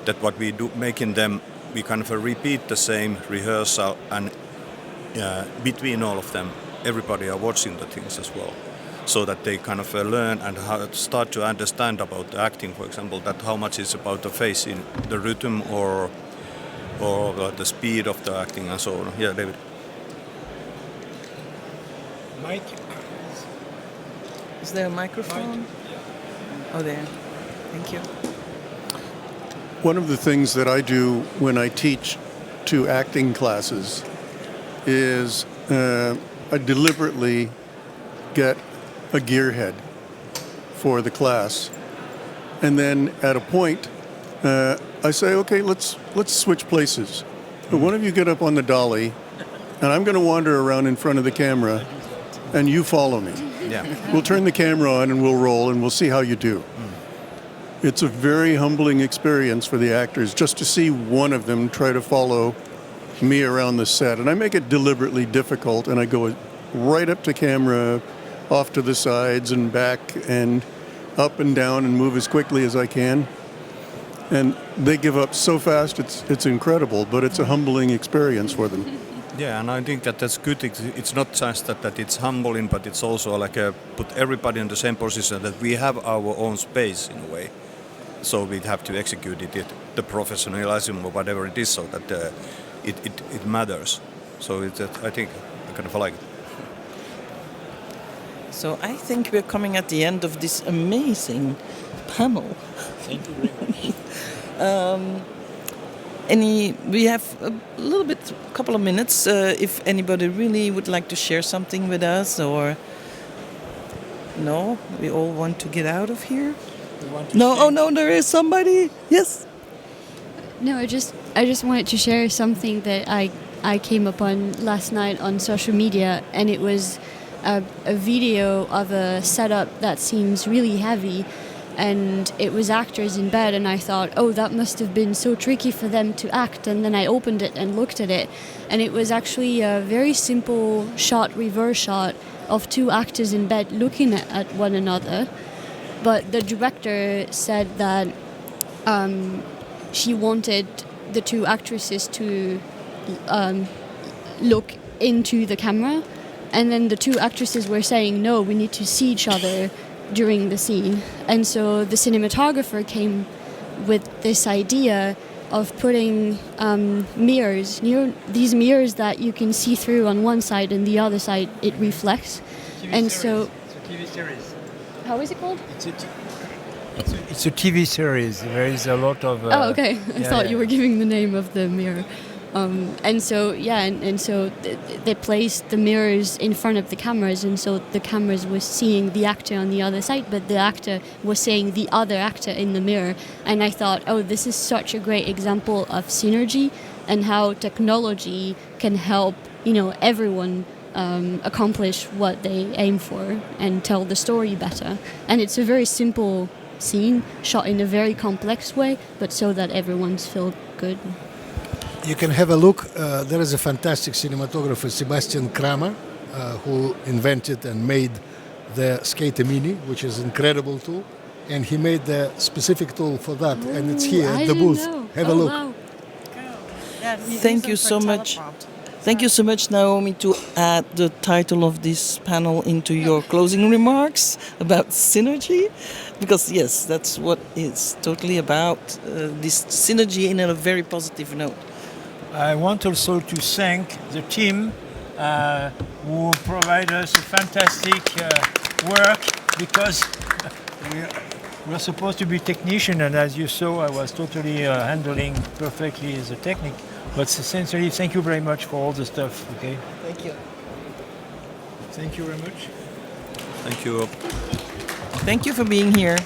That what we do, making them, we kind of repeat the same rehearsal, and between all of them, everybody are watching the things as well, so that they kind of learn and start to understand about the acting, for example, that how much is about the face in the rhythm or the speed of the acting and so on. Yeah, David. Mike? Is there a microphone? Mike? Oh, there. Thank you. One of the things that I do when I teach to acting classes is I deliberately get a gearhead for the class, and then at a point I say, okay, let's switch places. One of you get up on the dolly, and I'm going to wander around in front of the camera, and you follow me. Yeah. We'll turn the camera on and we'll roll, and we'll see how you do. It's a very humbling experience for the actors just to see one of them try to follow me around the set, and I make it deliberately difficult, and I go right up to camera, off to the sides and back and up and down, and move as quickly as I can. And they give up so fast, it's incredible, but it's a humbling experience for them. Yeah, and I think that's good. It's not just that it's humbling, but it's also like put everybody in the same position, that we have our own space in a way. So we have to execute it, the professionalism or whatever it is, so that it matters. So I think I kind of like it. So I think we're coming at the end of this amazing panel. Thank you very much. We have a little bit, couple of minutes, if anybody really would like to share something with us, or no, we all want to get out of here. No, there is somebody. Yes. No, I just wanted to share something that I came upon last night on social media, and it was a video of a setup that seems really heavy, and it was actors in bed, and I thought, oh, that must have been so tricky for them to act, and then I opened it and looked at it, and it was actually a very simple reverse shot of two actors in bed looking at one another. But the director said that she wanted the two actresses to look into the camera, and then the two actresses were saying, no, we need to see each other during the scene. And so the cinematographer came with this idea of putting mirrors, these mirrors that you can see through on one side, and the other side it reflects. And so it's a TV series. How is it called? It's a TV series. There is a lot of... oh, okay. I thought you were giving the name of the mirror. And so they placed the mirrors in front of the cameras, and so the cameras were seeing the actor on the other side, but the actor was seeing the other actor in the mirror. And I thought, oh, this is such a great example of synergy and how technology can help, everyone accomplish what they aim for and tell the story better. And it's a very simple scene shot in a very complex way, but so that everyone's feel good. You can have a look. There is a fantastic cinematographer, Sebastian Kramer, who invented and made the Skater Mini, which is an incredible tool. And he made the specific tool for that, and it's here at the booth. Have a look. Wow. Thank you so much. Thank you so much, Naomi, to add the title of this panel into your closing remarks about synergy. Because, yes, that's what it's totally about, this synergy in a very positive note. I want also to thank the team who provide us a fantastic work, because we're supposed to be technicians, and as you saw, I was totally handling perfectly the technique. But sincerely, thank you very much for all the stuff. Okay. Thank you. Thank you very much. Thank you. Thank you for being here.